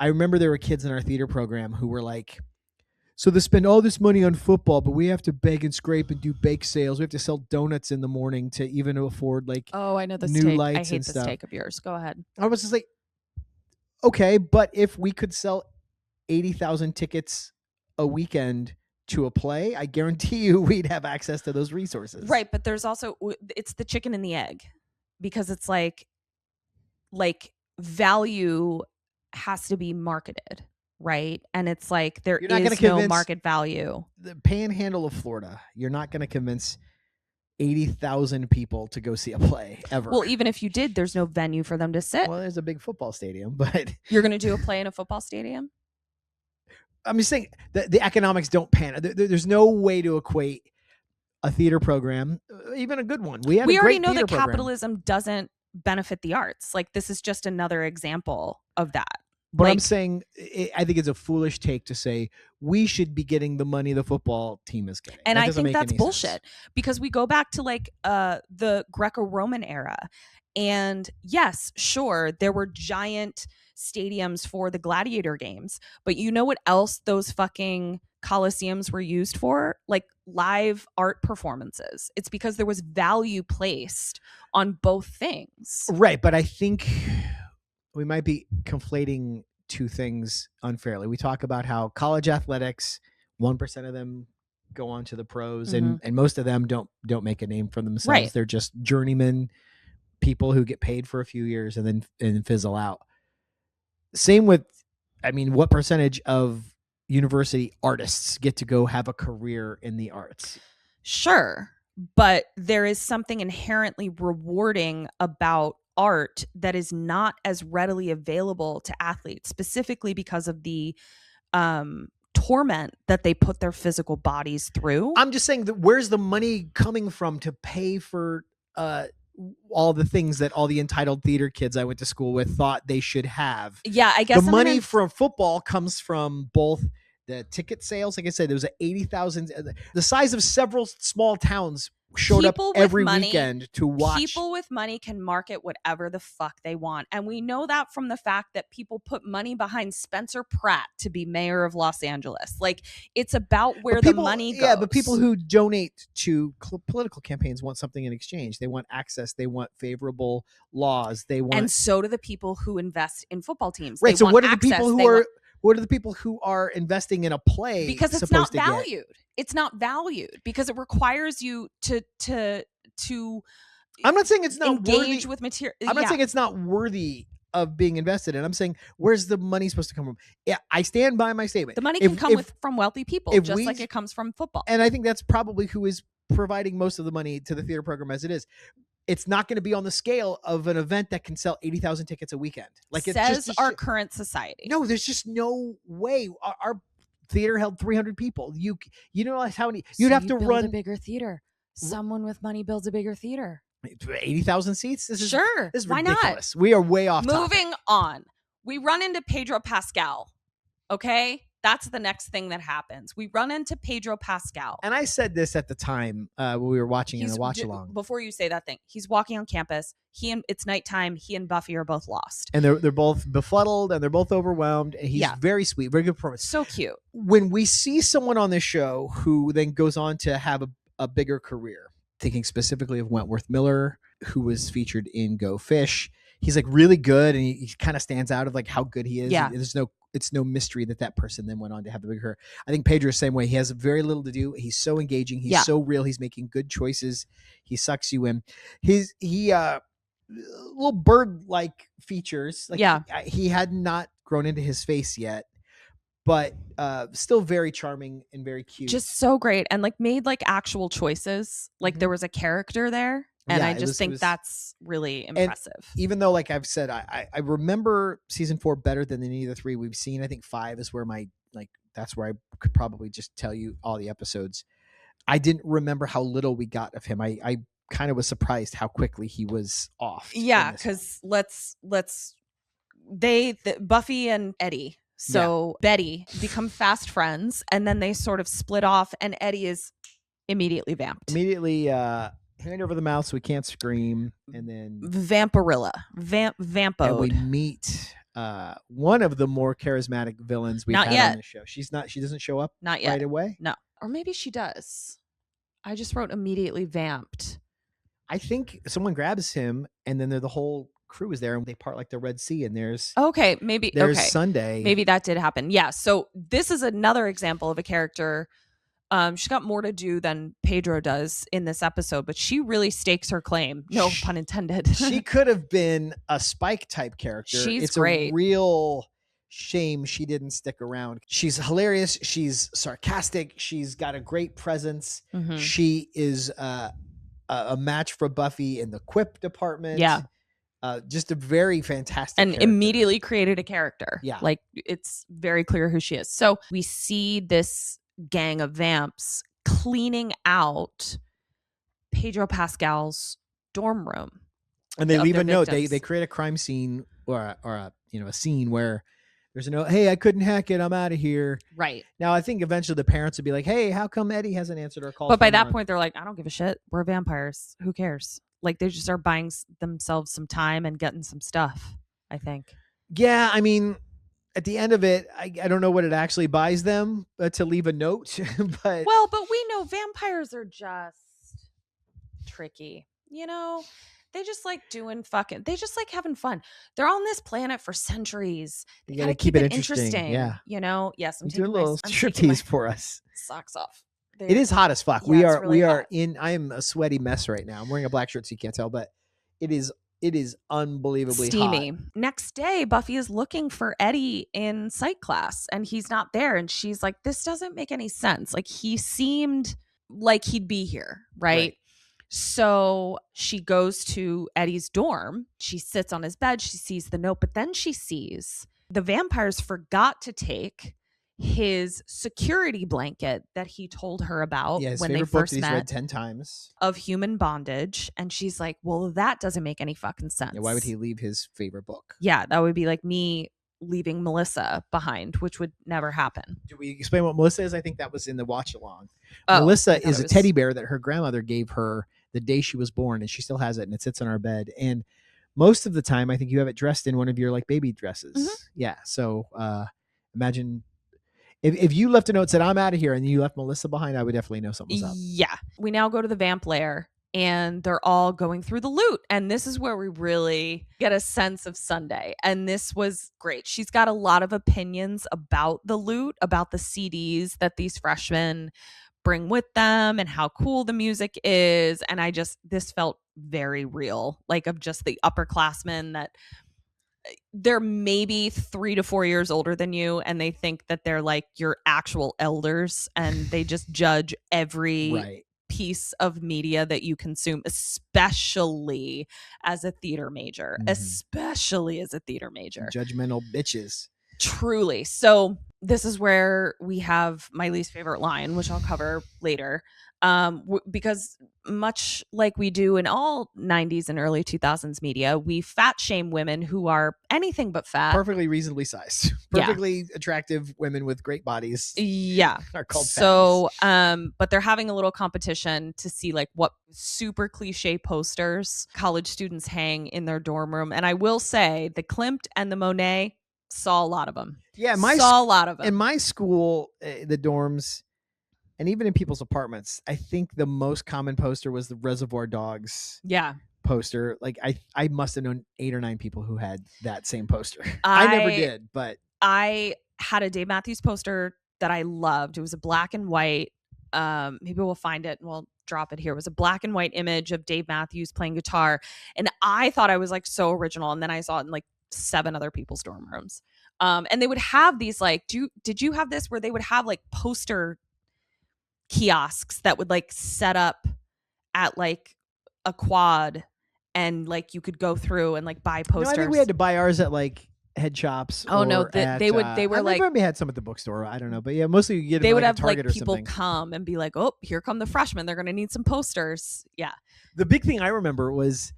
I remember there were kids in our theater program who were like, so they spend all this money on football, but we have to beg and scrape and do bake sales. We have to sell donuts in the morning to even afford like I know this new take. lights I hate and this stuff. take of yours. Go ahead. I was just like, okay, but if we could sell 80,000 tickets a weekend to a play, I guarantee you we'd have access to those resources. Right, but there's also, it's the chicken and the egg, because it's like value has to be marketed. Right. And it's like there is no market value. The panhandle of Florida, you're not going to convince 80,000 people to go see a play ever. Well, even if you did, there's no venue for them to sit. Well, there's a big football stadium, but you're going to do a play in a football stadium? I'm just saying that the economics don't pan. There's no way to equate a theater program, even a good one. We already know that capitalism doesn't benefit the arts. Like this is just another example of that. But I'm saying, I think it's a foolish take to say we should be getting the money the football team is getting. And I think that's bullshit, because we go back to like the Greco-Roman era. And yes, sure, there were giant stadiums for the gladiator games. But you know what else those fucking coliseums were used for? Like live art performances. It's because there was value placed on both things. Right. But I think we might be conflating two things unfairly. We talk about how college athletics, 1% of them go on to the pros, and most of them don't make a name for themselves. Right. They're just journeyman people who get paid for a few years and then fizzle out. Same with, I mean, what percentage of university artists get to go have a career in the arts? Sure, but there is something inherently rewarding about art that is not as readily available to athletes, specifically because of the torment that they put their physical bodies through. I'm just saying that where's the money coming from to pay for all the things that all the entitled theater kids I went to school with thought they should have? Yeah, I guess the money from football comes from both the ticket sales. Like I said, there was 80,000, the size of several small towns showed up People with every money- weekend to watch. People with money can market whatever the fuck they want. And we know that from the fact that people put money behind Spencer Pratt to be mayor of Los Angeles. Like, it's about where But people, the money goes. Yeah, but people who donate to political campaigns want something in exchange. They want access. They want favorable laws. They want, and so do the people who invest in football teams. right. They So want what are the access, people who they are? want- What are the people who are investing in a play? because it's not supposed to get? valued. It's not valued because it requires you to I'm not saying it's not engage worthy. with material. I'm not saying it's not worthy of being invested in. I'm saying, where's the money supposed to come from? Yeah, I stand by my statement. the money If- can come if- from wealthy people, if just we- like it comes from football. and I think that's probably who is providing most of the money to the theater program as it is. It's not going to be on the scale of an event that can sell 80,000 tickets a weekend. Like, it's says just our current society. no, there's just no way. Our theater held 300 people. You know how many you'd So have you to build run a bigger theater. Someone with money builds a bigger theater. 80,000 seats. This is Sure. This is Why ridiculous. We are way off. not? topic. Moving on. We run into Pedro Pascal. Okay? That's the next thing that happens. We run into Pedro Pascal. And I said this at the time when we were watching in the watch along. Before you say that thing, he's walking on campus. It's nighttime. He and Buffy are both lost. And they're both befuddled and they're both overwhelmed. And he's very sweet, very good performance. So cute. When we see someone on this show who then goes on to have a bigger career, thinking specifically of Wentworth Miller, who was featured in Go Fish, he's like really good, and he kind of stands out of like how good he is. Yeah. It's no mystery that person then went on to have the bigger career. I think Pedro's the same way. He has very little to do. He's so engaging. He's so real. He's making good choices. He sucks you in. He little bird-like features. Like he had not grown into his face yet, but still very charming and very cute. Just so great, and like made like actual choices. Like there was a character there, and I just think that's really impressive. Even though, like I've said, I remember season 4 better than any of the 3 we've seen. I think 5 is where that's where I could probably just tell you all the episodes. I didn't remember how little we got of him. I kind of was surprised how quickly he was off. Yeah, because Buffy and Eddie. So Betty become fast friends, and then they sort of split off, and Eddie is immediately vamped. Immediately hand over the mouth so we can't scream, and then Vampirilla. Vampoed. And we meet one of the more charismatic villains we've had on the show. She doesn't show up not yet right away. No, or maybe she does. I just wrote immediately vamped. I think someone grabs him, and then the whole crew is there, and they part like the Red Sea, and there's Sunday. Maybe that did happen. Yeah. So this is another example of a character. She's got more to do than Pedro does in this episode, but she really stakes her claim. No pun intended. She could have been a Spike type character. It's great. A real shame she didn't stick around. She's hilarious. She's sarcastic. She's got a great presence. Mm-hmm. She is a match for Buffy in the quip department. Yeah. Just a very fantastic and character. Immediately created a character. Yeah. Like it's very clear who she is. So we see this gang of vamps cleaning out Pedro Pascal's dorm room. And they leave a note. They create a crime scene or a scene where there's a note, hey, I couldn't hack it, I'm out of here. Right. Now I think eventually the parents would be like, hey, how come Eddie hasn't answered our call? But by that point they're like, I don't give a shit. We're vampires. Who cares? Like they just are buying themselves some time and getting some stuff, I think. Yeah, I mean, at the end of it, I don't know what it actually buys them to leave a note. But we know vampires are just tricky. You know, they just like they just like having fun. They're on this planet for centuries. They gotta keep it interesting. Yeah. You know, yes, I'm do a taking little striptease for us. Socks off. It is hot as fuck. Yeah, we are in. I am a sweaty mess right now. I'm wearing a black shirt, so you can't tell, but it is unbelievably steamy. hot. Next day, Buffy is looking for Eddie in psych class, and he's not there. And she's like, "This doesn't make any sense. Like he seemed like he'd be here, right?" So she goes to Eddie's dorm. She sits on his bed. She sees the note, but then she sees the vampires forgot to take his security blanket that he told her about when they first met, read 10 times of Human Bondage. And she's like, well, that doesn't make any fucking sense. Yeah, why would he leave his favorite book? Yeah, that would be like me leaving Melissa behind, which would never happen. Do we explain what Melissa is? I think that was in the watch along. Oh, Melissa is a teddy bear that her grandmother gave her the day she was born, and she still has it, and it sits on our bed. And most of the time, I think you have it dressed in one of your like baby dresses. Mm-hmm. Yeah. So imagine if you left a note that said, "I'm out of here," and you left Melissa behind, I would definitely know something was up. Yeah. We now go to the vamp lair, and they're all going through the loot. And this is where we really get a sense of Sunday. And this was great. She's got a lot of opinions about the loot, about the CDs that these freshmen bring with them and how cool the music is. And this felt very real, like of just the upperclassmen that they're maybe 3 to 4 years older than you, and they think that they're like your actual elders, and they just judge every piece of media that you consume, especially as a theater major, Judgmental bitches. Truly. So this is where we have my least favorite line, which I'll cover later. Because much like we do in all 90s and early 2000s media, we fat shame women who are anything but fat. Perfectly reasonably sized. Perfectly attractive women with great bodies. Yeah. Are called so, but they're having a little competition to see like what super cliche posters college students hang in their dorm room. And I will say the Klimt and the Monet, saw a lot of them. Yeah. Saw a lot of them. In my school, the dorms, and even in people's apartments, I think the most common poster was the Reservoir Dogs poster. Like I must have known 8 or 9 people who had that same poster. I never did, but I had a Dave Matthews poster that I loved. It was a black and white. Maybe we'll find it and we'll drop it here. It was a black and white image of Dave Matthews playing guitar. And I thought I was like so original. And then I saw it in like 7 other people's dorm rooms. And they would have these like, did you have this where they would have like poster kiosks that would like set up at like a quad, and like you could go through and like buy posters? No, I think we had to buy ours at like head shops. Oh no, they were like, maybe had some at the bookstore. I don't know, but yeah, mostly you get. They would like have Target like or people something. come and be like, "Oh, here come the freshmen. They're going to need some posters." Yeah. The big thing I remember was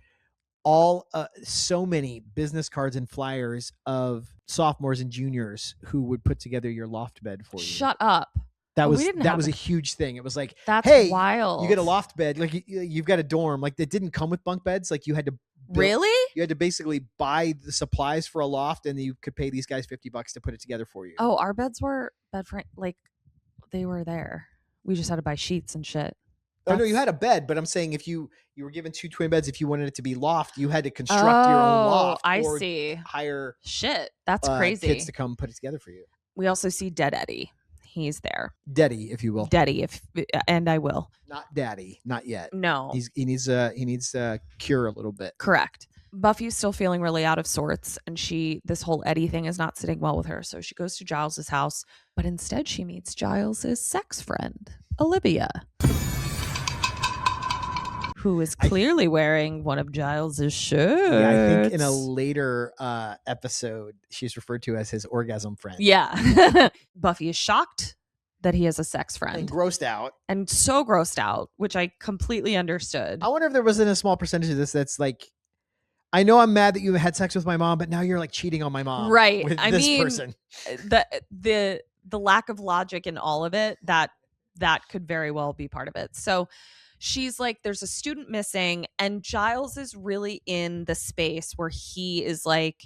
so many business cards and flyers of sophomores and juniors who would put together your loft bed for you. Shut up. That was a huge thing. It was like, that's hey, wild. You get a loft bed, like you've got a dorm, like that didn't come with bunk beds. Like you had to really, you had to basically buy the supplies for a loft, and you could pay these guys $50 to put it together for you. Oh, our beds were bed frame, like they were there. We just had to buy sheets and shit. Oh no, you had a bed, but I'm saying if you were given 2 twin beds, if you wanted it to be loft, you had to construct your own loft. I or see. Hire shit. That's crazy. Kids to come put it together for you. We also see Dead Eddie. He's there. Daddy, if you will. Daddy, and I will. Not Daddy, not yet. No. He needs to cure a little bit. Correct. Buffy's still feeling really out of sorts, and this whole Eddie thing is not sitting well with her. So she goes to Giles's house, but instead she meets Giles's sex friend, Olivia, who is clearly wearing one of Giles's shirts. Yeah, I think in a later episode, she's referred to as his orgasm friend. Yeah. Buffy is shocked that he has a sex friend. And grossed out. And so grossed out, which I completely understood. I wonder if there wasn't a small percentage of this that's like, I know I'm mad that you had sex with my mom, but now you're like cheating on my mom. Right. With I this mean, person. The lack of logic in all of it, that could very well be part of it. So she's like, there's a student missing, and Giles is really in the space where he is like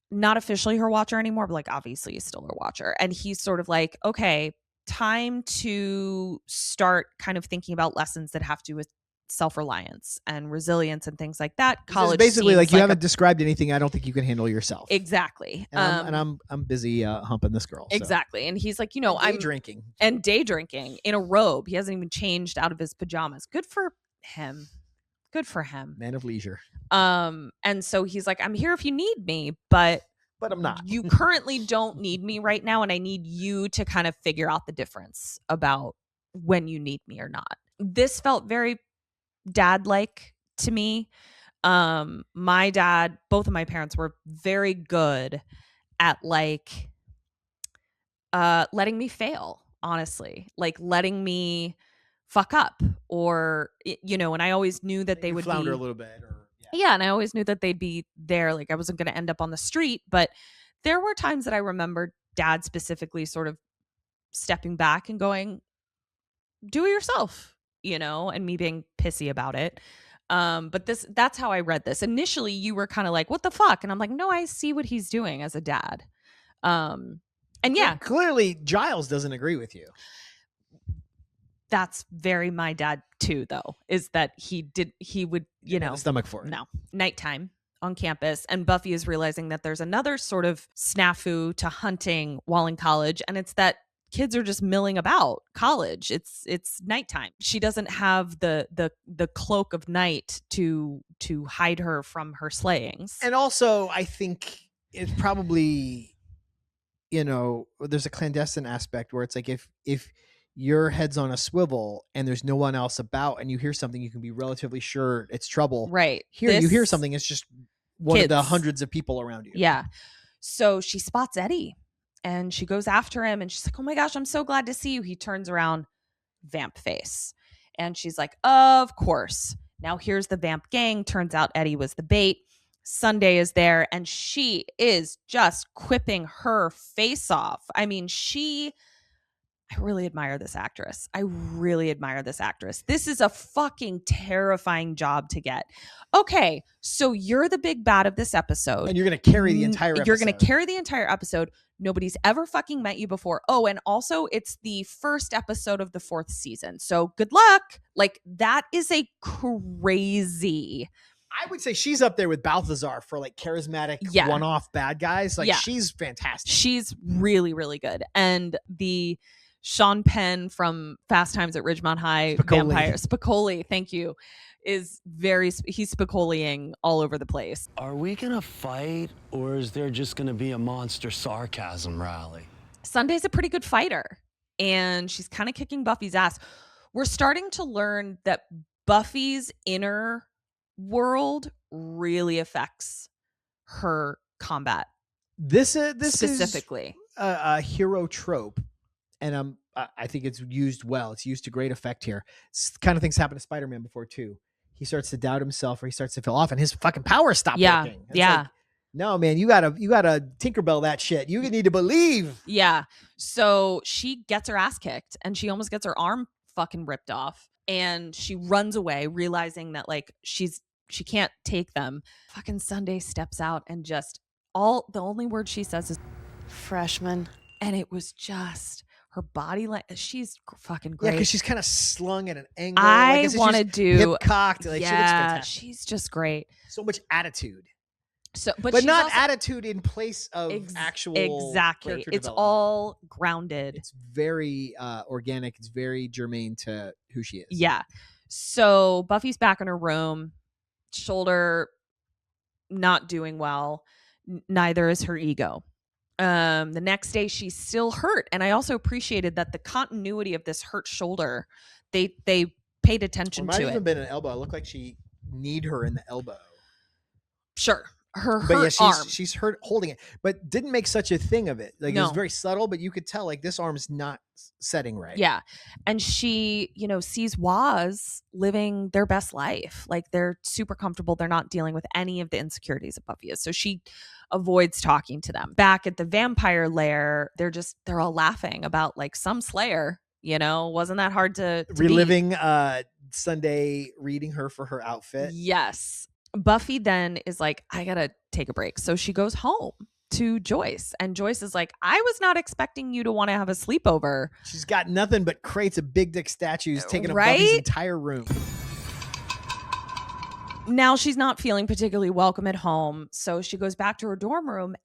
not officially her watcher anymore, but like obviously he's still her watcher. And he's sort of like, okay, time to start kind of thinking about lessons that have to do with self-reliance and resilience and things like that. College basically like you haven't described anything I don't think you can handle yourself. Exactly. And I'm busy humping this girl. So. Exactly. And he's like, I'm drinking in a robe. He hasn't even changed out of his pajamas. Good for him. Man of leisure. And so he's like, I'm here if you need me, but I'm not. You currently don't need me right now, and I need you to kind of figure out the difference about when you need me or not. This felt very dad-like to me. My dad, both of my parents were very good at like letting me fail, honestly, like letting me fuck up, or and I always knew that they would flounder a little bit, or Yeah, and I always knew that they'd be there. Like I wasn't going to end up on the street, but there were times that I remember Dad specifically sort of stepping back and going, do it yourself, and me being pissy about it. But that's how I read this. Initially, you were kind of like, what the fuck? And I'm like, no, I see what he's doing as a dad. And yeah, Clearly Giles doesn't agree with you. that's very my dad too, though, is that he would, Have a stomach for it. no, nighttime on campus. And Buffy is realizing that there's another sort of snafu to hunting while in college. And it's that kids are just milling about college. It's nighttime. She doesn't have the cloak of night to hide her from her slayings. And also, I think it's probably, there's a clandestine aspect where it's like if your head's on a swivel and there's no one else about and you hear something, you can be relatively sure it's trouble. Right. Here, you hear something, it's just one of the hundreds of people around you. Yeah. So she spots Eddie and she goes after him and she's like, oh my gosh, I'm so glad to see you. He turns around, vamp face. And she's like, of course. Now here's the vamp gang. Turns out Eddie was the bait. Sunday is there and she is just quipping her face off. I mean, I really admire this actress. This is a fucking terrifying job to get. Okay, so you're the big bad of this episode. And you're going to carry the entire episode. You're going to carry the entire episode. Nobody's ever fucking met you before. Oh, and also it's the first episode of the 4th season. So good luck. Like, that is a crazy... I would say she's up there with Balthazar for like charismatic one-off bad guys. Like she's fantastic. She's really, really good. And the Sean Penn from Fast Times at Ridgemont High vampire Spicoli, thank you, is he's Spicoliing all over the place. Are we gonna fight or is there just gonna be a monster sarcasm rally? Sunday's a pretty good fighter and she's kind of kicking Buffy's ass. We're starting to learn that Buffy's inner world really affects her combat. This specifically is a hero trope, and I think it's used well. It's used to great effect here. It's kind of things happen to Spider-Man before too. He starts to doubt himself, or he starts to feel off, and his fucking powers stop working. It's like, no, man, you gotta Tinkerbell that shit. You need to believe. Yeah. So she gets her ass kicked, and she almost gets her arm fucking ripped off. And she runs away, realizing that like she can't take them. Fucking Sunday steps out and just the only word she says is freshman. And it was just her body she's fucking great. Yeah, because she's kind of slung at an angle. I want to do hip cocked. Like, she looks fantastic. She's just great. So much attitude. So, but not also, attitude in place of actual exactly. It's all grounded. It's very organic. It's very germane to who she is. Yeah. So Buffy's back in her room, shoulder not doing well. Neither is her ego. The next day she's still hurt, and I also appreciated that the continuity of this hurt shoulder. They paid attention to it. Might have even been an elbow. It looked like she kneed her in the elbow. Sure. Her arm. She's hurt holding it, but didn't make such a thing of it. Like, it was very subtle, but you could tell like this arm's not setting right. Yeah. And she, sees Waz living their best life. Like, they're super comfortable. They're not dealing with any of the insecurities of Buffy is. So she avoids talking to them. Back at the vampire lair, they're all laughing about like some Slayer, wasn't that hard to reliving Sunday reading her for her outfit. Yes. Buffy then is like, I gotta take a break. So she goes home to Joyce. And Joyce is like, I was not expecting you to want to have a sleepover. She's got nothing but crates of big dick statues taking up Buffy's entire room. Now she's not feeling particularly welcome at home. So she goes back to her dorm room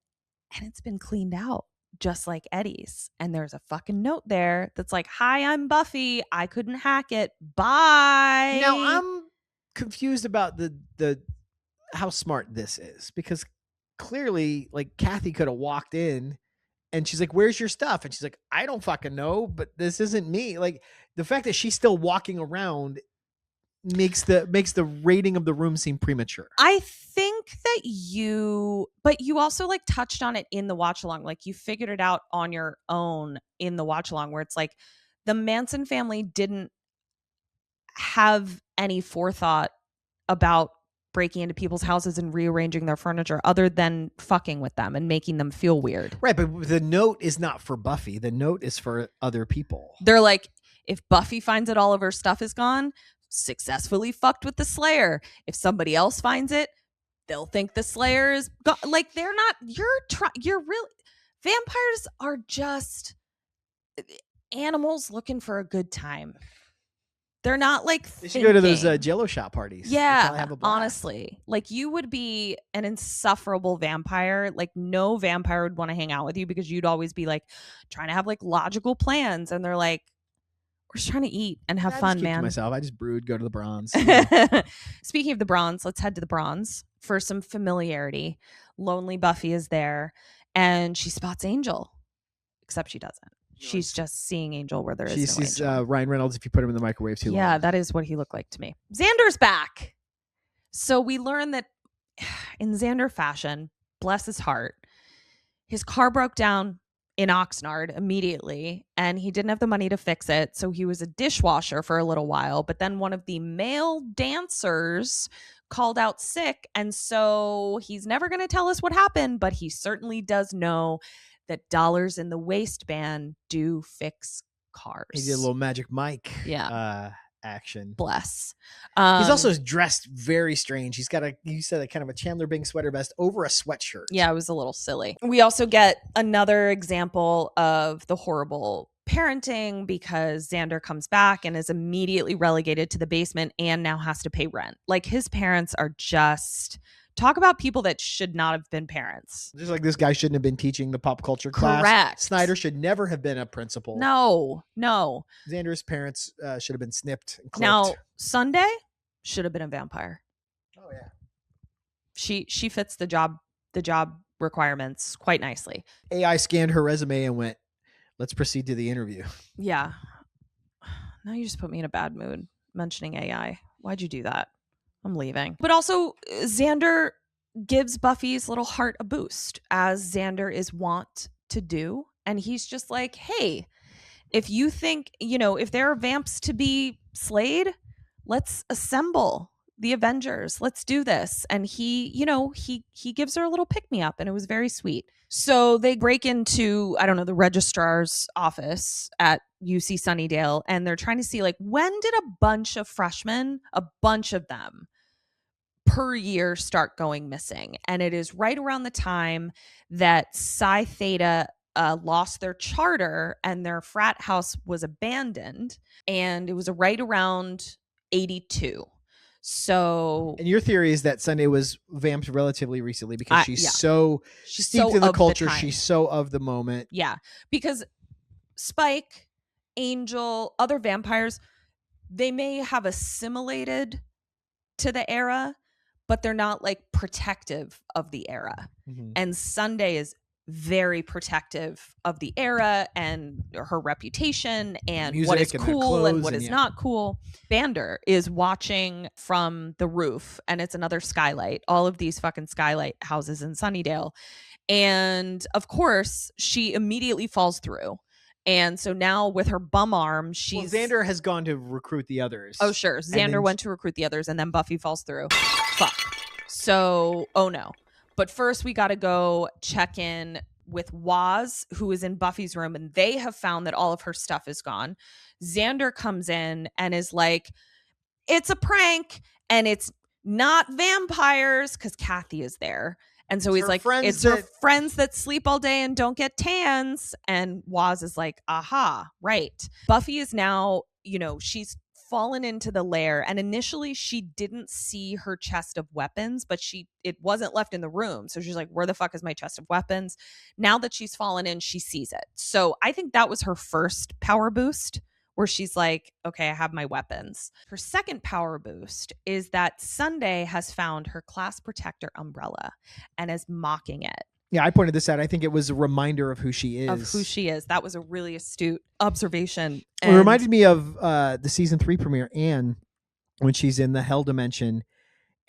and it's been cleaned out, just like Eddie's. And there's a fucking note there that's like, hi, I'm Buffy. I couldn't hack it. Bye. Now I'm confused about the how smart this is, because clearly like Kathy could have walked in and she's like, where's your stuff? And she's like, I don't fucking know, but this isn't me. Like, the fact that she's still walking around makes the rating of the room seem premature. I think that you also like touched on it in the watch along. Like, you figured it out on your own in the watch along, where it's like the Manson family didn't have any forethought about breaking into people's houses and rearranging their furniture other than fucking with them and making them feel weird. Right, but the note is not for Buffy. The note is for other people. They're like, if Buffy finds that all of her stuff is gone, successfully fucked with the Slayer. If somebody else finds it, they'll think the Slayer is gone. Like, they're not, you're really, vampires are just animals looking for a good time. They're not like They should go to those Jello shop parties. Yeah, have a blast. honestly, like you would be an insufferable vampire. Like no vampire would want to hang out with you because you'd always be like trying to have like logical plans, and they're like, we're just trying to eat and have I fun, just keep to man. myself. I just brewed, go to the bronze. Speaking of the bronze, let's head to the bronze for some familiarity. Lonely Buffy is there, and she spots Angel, except she doesn't. She's just seeing Angel where there is She no sees Angel. Ryan Reynolds if you put him in the microwave too long. Yeah, that is what he looked like to me. Xander's back. So we learn that in Xander fashion, bless his heart, his car broke down in Oxnard immediately, and he didn't have the money to fix it. So he was a dishwasher for a little while, but then one of the male dancers called out sick. And so he's never going to tell us what happened, but he certainly does know that dollars in the waistband do fix cars. He did a little Magic Mike action. Bless. He's also dressed very strange. He's got you said a kind of a Chandler Bing sweater vest over a sweatshirt. Yeah, it was a little silly. We also get another example of the horrible parenting because Xander comes back and is immediately relegated to the basement and now has to pay rent. Like his parents are just... Talk about people that should not have been parents. Just like this guy shouldn't have been teaching the pop culture class. Correct. Snyder should never have been a principal. No. Xander's parents should have been snipped and clipped. Now, Sunday should have been a vampire. Oh yeah. She fits the job requirements quite nicely. AI scanned her resume and went, let's proceed to the interview. Yeah. Now you just put me in a bad mood mentioning AI. Why'd you do that? I'm leaving. But also, Xander gives Buffy's little heart a boost, as Xander is wont to do. And he's just like, hey, if you think, if there are vamps to be slayed, let's assemble the Avengers. Let's do this. And he gives her a little pick-me-up, and it was very sweet. So they break into, I don't know, the registrar's office at UC Sunnydale, and they're trying to see, like, when did a bunch of freshmen, a bunch of them, per year start going missing? And it is right around the time that Psi Theta lost their charter and their frat house was abandoned. And it was right around 82. So, and your theory is that Sunday was vamped relatively recently because she's so she's steeped so in the of culture. time. She's so of the moment. Yeah, because Spike, Angel, other vampires, they may have assimilated to the era, but they're not like protective of the era. Mm-hmm. And Sunday is very protective of the era and her reputation and music what is and cool and clothes what and is not cool. Vander is watching from the roof, and it's another skylight, all of these fucking skylight houses in Sunnydale. And of course, she immediately falls through. And so now with her bum arm, she's... Well, Xander has gone to recruit the others. Oh, sure. Xander went to recruit the others, and then Buffy falls through. Fuck. So, oh no. But first, we got to go check in with Waz, who is in Buffy's room, and they have found that all of her stuff is gone. Xander comes in and is like, it's a prank, and it's not vampires, because Kathy is there. And so he's like, it's her friends that sleep all day and don't get tans. And Waz is like, aha, right. Buffy is now, she's fallen into the lair, and initially she didn't see her chest of weapons, but it wasn't left in the room. So she's like, where the fuck is my chest of weapons? Now that she's fallen in, she sees it. So I think that was her first power boost, where she's like, okay, I have my weapons. Her second power boost is that Sunday has found her class protector umbrella and is mocking it. Yeah, I pointed this out. I think it was a reminder of who she is. That was a really astute observation. It reminded me of the season 3 premiere, Anne, when she's in the Hell Dimension,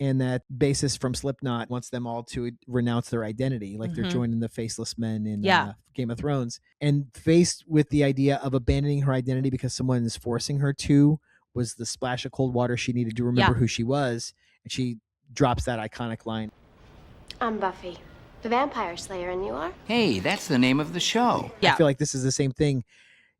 and that bassist from Slipknot wants them all to renounce their identity, like they're joining the Faceless Men in Game of Thrones. And faced with the idea of abandoning her identity because someone is forcing her to, was the splash of cold water she needed to remember who she was. And she drops that iconic line. I'm Buffy the Vampire Slayer, and you are? Hey, that's the name of the show. Yeah. I feel like this is the same thing.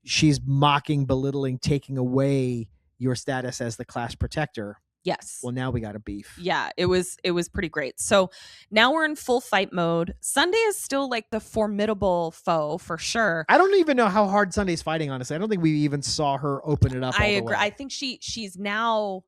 She's mocking, belittling, taking away your status as the class protector. Yes. Well, now we got a beef. Yeah, it was pretty great. So now we're in full fight mode. Sunday is still like the formidable foe for sure. I don't even know how hard Sunday's fighting, honestly. I don't think we even saw her open it up. I all the agree. way. I think she's now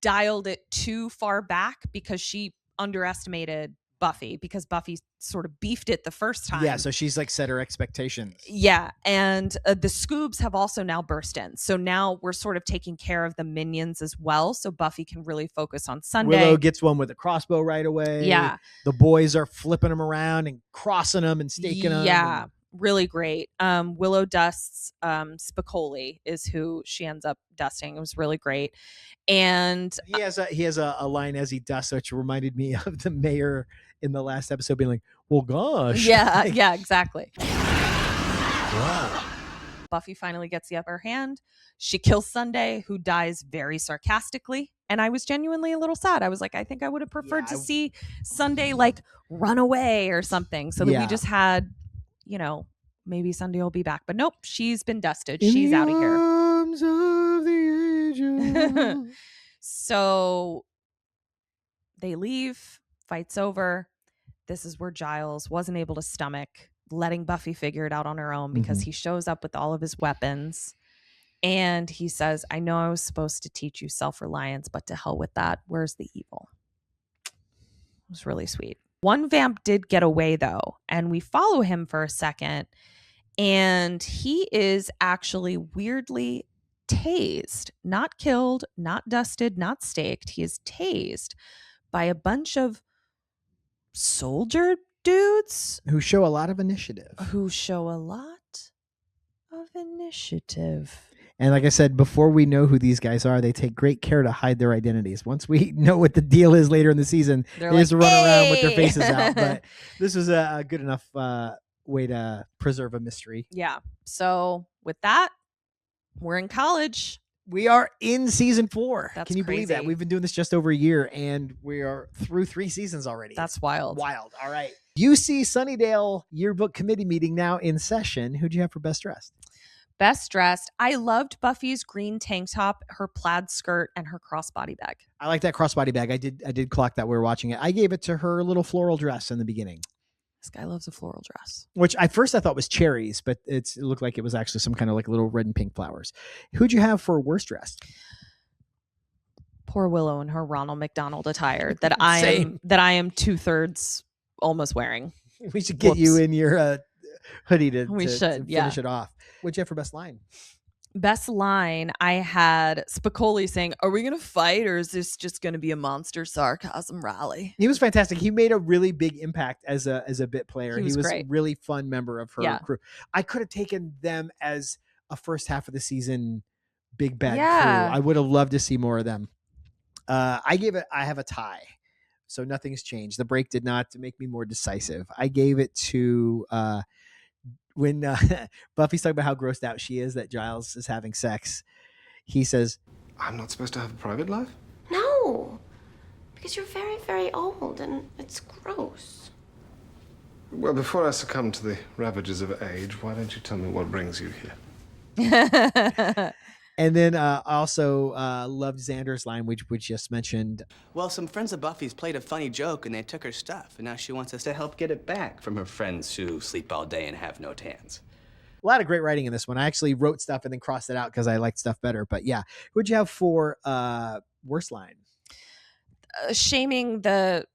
dialed it too far back because she underestimated Buffy, because Buffy sort of beefed it the first time. Yeah, so she's like set her expectations. Yeah, and the Scoobs have also now burst in. So now we're sort of taking care of the minions as well, so Buffy can really focus on Sunday. Willow gets one with a crossbow right away. Yeah. The boys are flipping them around and crossing them and staking them. Yeah, really great. Willow dusts Spicoli is who she ends up dusting. It was really great. And He has a line as he dusts, which reminded me of the mayor in the last episode being like, well, gosh. yeah, yeah, exactly. Buffy finally gets the upper hand. She kills Sunday, who dies very sarcastically. And I was genuinely a little sad. I was like, I think I would have preferred to see Sunday like run away or something, so that we just had, maybe Sunday will be back. But nope, she's been dusted. She's out of here. Arms of the angel. So they leave. Fight's over. This is where Giles wasn't able to stomach letting Buffy figure it out on her own, because he shows up with all of his weapons and he says, I know I was supposed to teach you self-reliance, but to hell with that. Where's the evil? It was really sweet. One vamp did get away though, and we follow him for a second, and he is actually weirdly tased, not killed, not dusted, not staked. He is tased by a bunch of soldier dudes Who show a lot of initiative. And like I said, before we know who these guys are, they take great care to hide their identities. Once we know what the deal is later in the season, they just run around with their faces out. But this was a good enough way to preserve a mystery. Yeah. So with that, we're in college. We are in season 4. That's Can you believe that? crazy. We've been doing this just over a year, and we are through 3 seasons already. That's wild. Wild. All right. UC Sunnydale yearbook committee meeting now in session. Who'd you have for best dressed? Best dressed. I loved Buffy's green tank top, her plaid skirt, and her crossbody bag. I like that crossbody bag. I did clock that. We were watching it. I gave it to her little floral dress in the beginning, This guy loves a floral dress. which at first I thought was cherries, but it looked like it was actually some kind of like little red and pink flowers. Who'd you have for worst dressed? Poor Willow in her Ronald McDonald attire that I am 2/3 almost wearing. We should get you Whoops. in your hoodie to should, finish it off. What'd you have for best line? Best line, I had Spicoli saying, "Are we going to fight, or is this just going to be a monster sarcasm rally?" He was fantastic. He made a really big impact as a bit player. He was great. a really fun member of her Yeah. crew. I could have taken them as a first half of the season big bad Yeah. crew. I would have loved to see more of them. I have a tie. So nothing's changed. The break did not make me more decisive. I gave it to when Buffy's talking about how grossed out she is that Giles is having sex. He says, I'm not supposed to have a private life? No, because you're very, very old and it's gross. Well, before I succumb to the ravages of age, why don't you tell me what brings you here? and then also loved Xander's line, which we just mentioned. Well, some friends of Buffy's played a funny joke and they took her stuff, and now she wants us to help get it back from her friends who sleep all day and have no tans. A lot of great writing in this one. I actually wrote stuff and then crossed it out because I liked stuff better. But yeah, who'd you have for worst line? Shaming the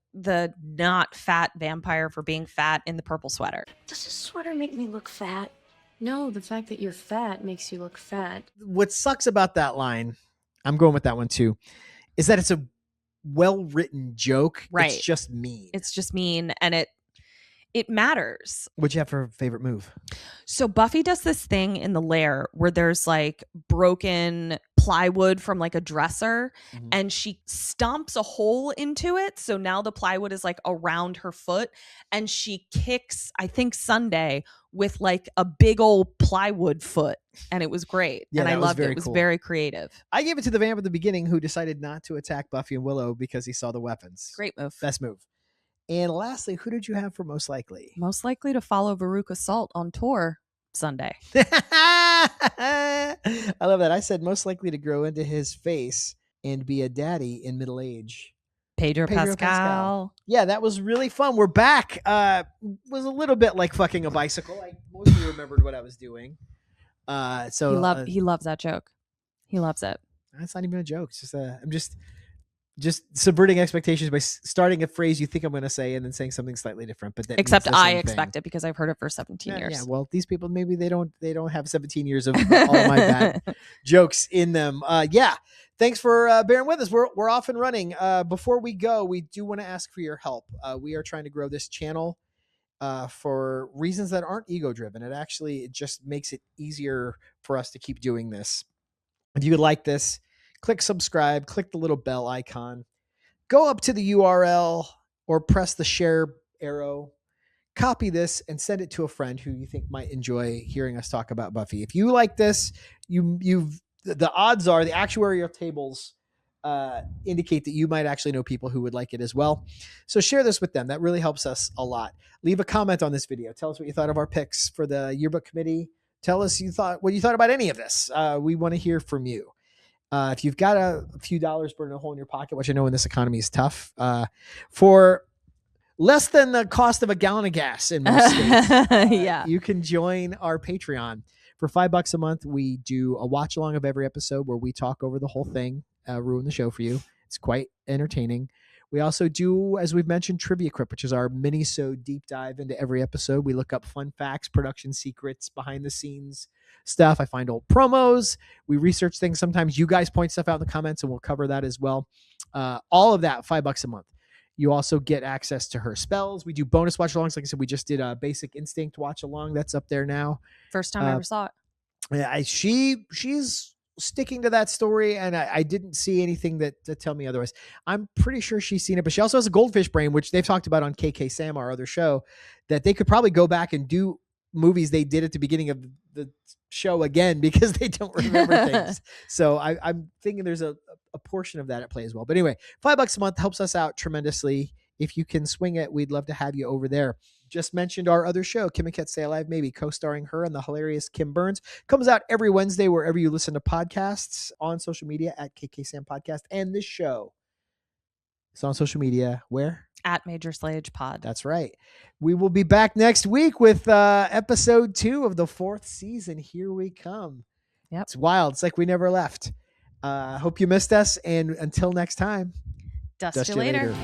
not fat vampire for being fat in the purple sweater. Does this sweater make me look fat? No, the fact that you're fat makes you look fat. What sucks about that line, I'm going with that one too, is that it's a well-written joke. Right. It's just mean. It's just mean, and it matters. What'd you have for favorite move? So Buffy does this thing in the lair where there's like broken plywood from like a dresser, and she stomps a hole into it. So now the plywood is like around her foot, and she kicks, I think, Sunday with like a big old plywood foot, and it was great. Yeah, and I that was loved it. very It was cool. very creative. I gave it to the vamp at the beginning who decided not to attack Buffy and Willow because he saw the weapons. Great move. Best move. And lastly, who did you have for most likely? Most likely to follow Veruca Salt on tour Sunday. I love that. I said most likely to grow into his face and be a daddy in middle age. Pedro Pascal. Yeah, that was really fun. We're back. Was a little bit like fucking a bicycle. I mostly remembered what I was doing. So He loves that joke. He loves it. That's not even a joke. It's just I'm just subverting expectations by starting a phrase you think I'm going to say and then saying something slightly different. But that Except means the I same expect thing. it because I've heard it for 17 years. Yeah, well, these people maybe they don't have 17 years of all my bad jokes in them. Yeah, thanks for bearing with us. We're off and running. Before we go, we do want to ask for your help. We are trying to grow this channel for reasons that aren't ego driven. It just makes it easier for us to keep doing this. If you would like this, click subscribe, click the little bell icon, go up to the URL or press the share arrow, copy this and send it to a friend who you think might enjoy hearing us talk about Buffy. If you like this, the odds are the actuarial tables indicate that you might actually know people who would like it as well. So share this with them. That really helps us a lot. Leave a comment on this video. Tell us what you thought of our picks for the yearbook committee. Tell us what you thought about any of this. We want to hear from you. If you've got a few dollars burning a hole in your pocket, which I know in this economy is tough, for less than the cost of a gallon of gas in most states, you can join our Patreon. For $5 a month, we do a watch along of every episode where we talk over the whole thing, ruin the show for you. It's quite entertaining. We also do, as we've mentioned, Trivia Crypt, which is our mini-sode deep dive into every episode. We look up fun facts, production secrets, behind the scenes stuff. I find old promos. We research things. Sometimes you guys point stuff out in the comments and we'll cover that as well. All of that, $5 a month. You also get access to her spells. We do bonus watch alongs. Like I said, we just did a Basic Instinct watch along. That's up there now. First time I ever saw it. Yeah, she's sticking to that story, and I didn't see anything that to tell me otherwise. I'm pretty sure she's seen it, but she also has a goldfish brain, which they've talked about on KK Sam, our other show, that they could probably go back and do movies they did at the beginning of the show again because they don't remember things. So I'm thinking there's a portion of that at play as well. But anyway, $5 a month helps us out tremendously. If you can swing it, we'd love to have you over there. Just mentioned our other show, Kim and Ket Stay Alive, maybe co-starring her and the hilarious Kim Burns. Comes out every Wednesday wherever you listen to podcasts, on social media at KK Sam Podcast. And this show is on social media where? At Major Slayage Pod. That's right. We will be back next week with episode 2 of the 4th season. Here we come. Yep. It's wild. It's like we never left. Hope you missed us. And until next time. Dust you later.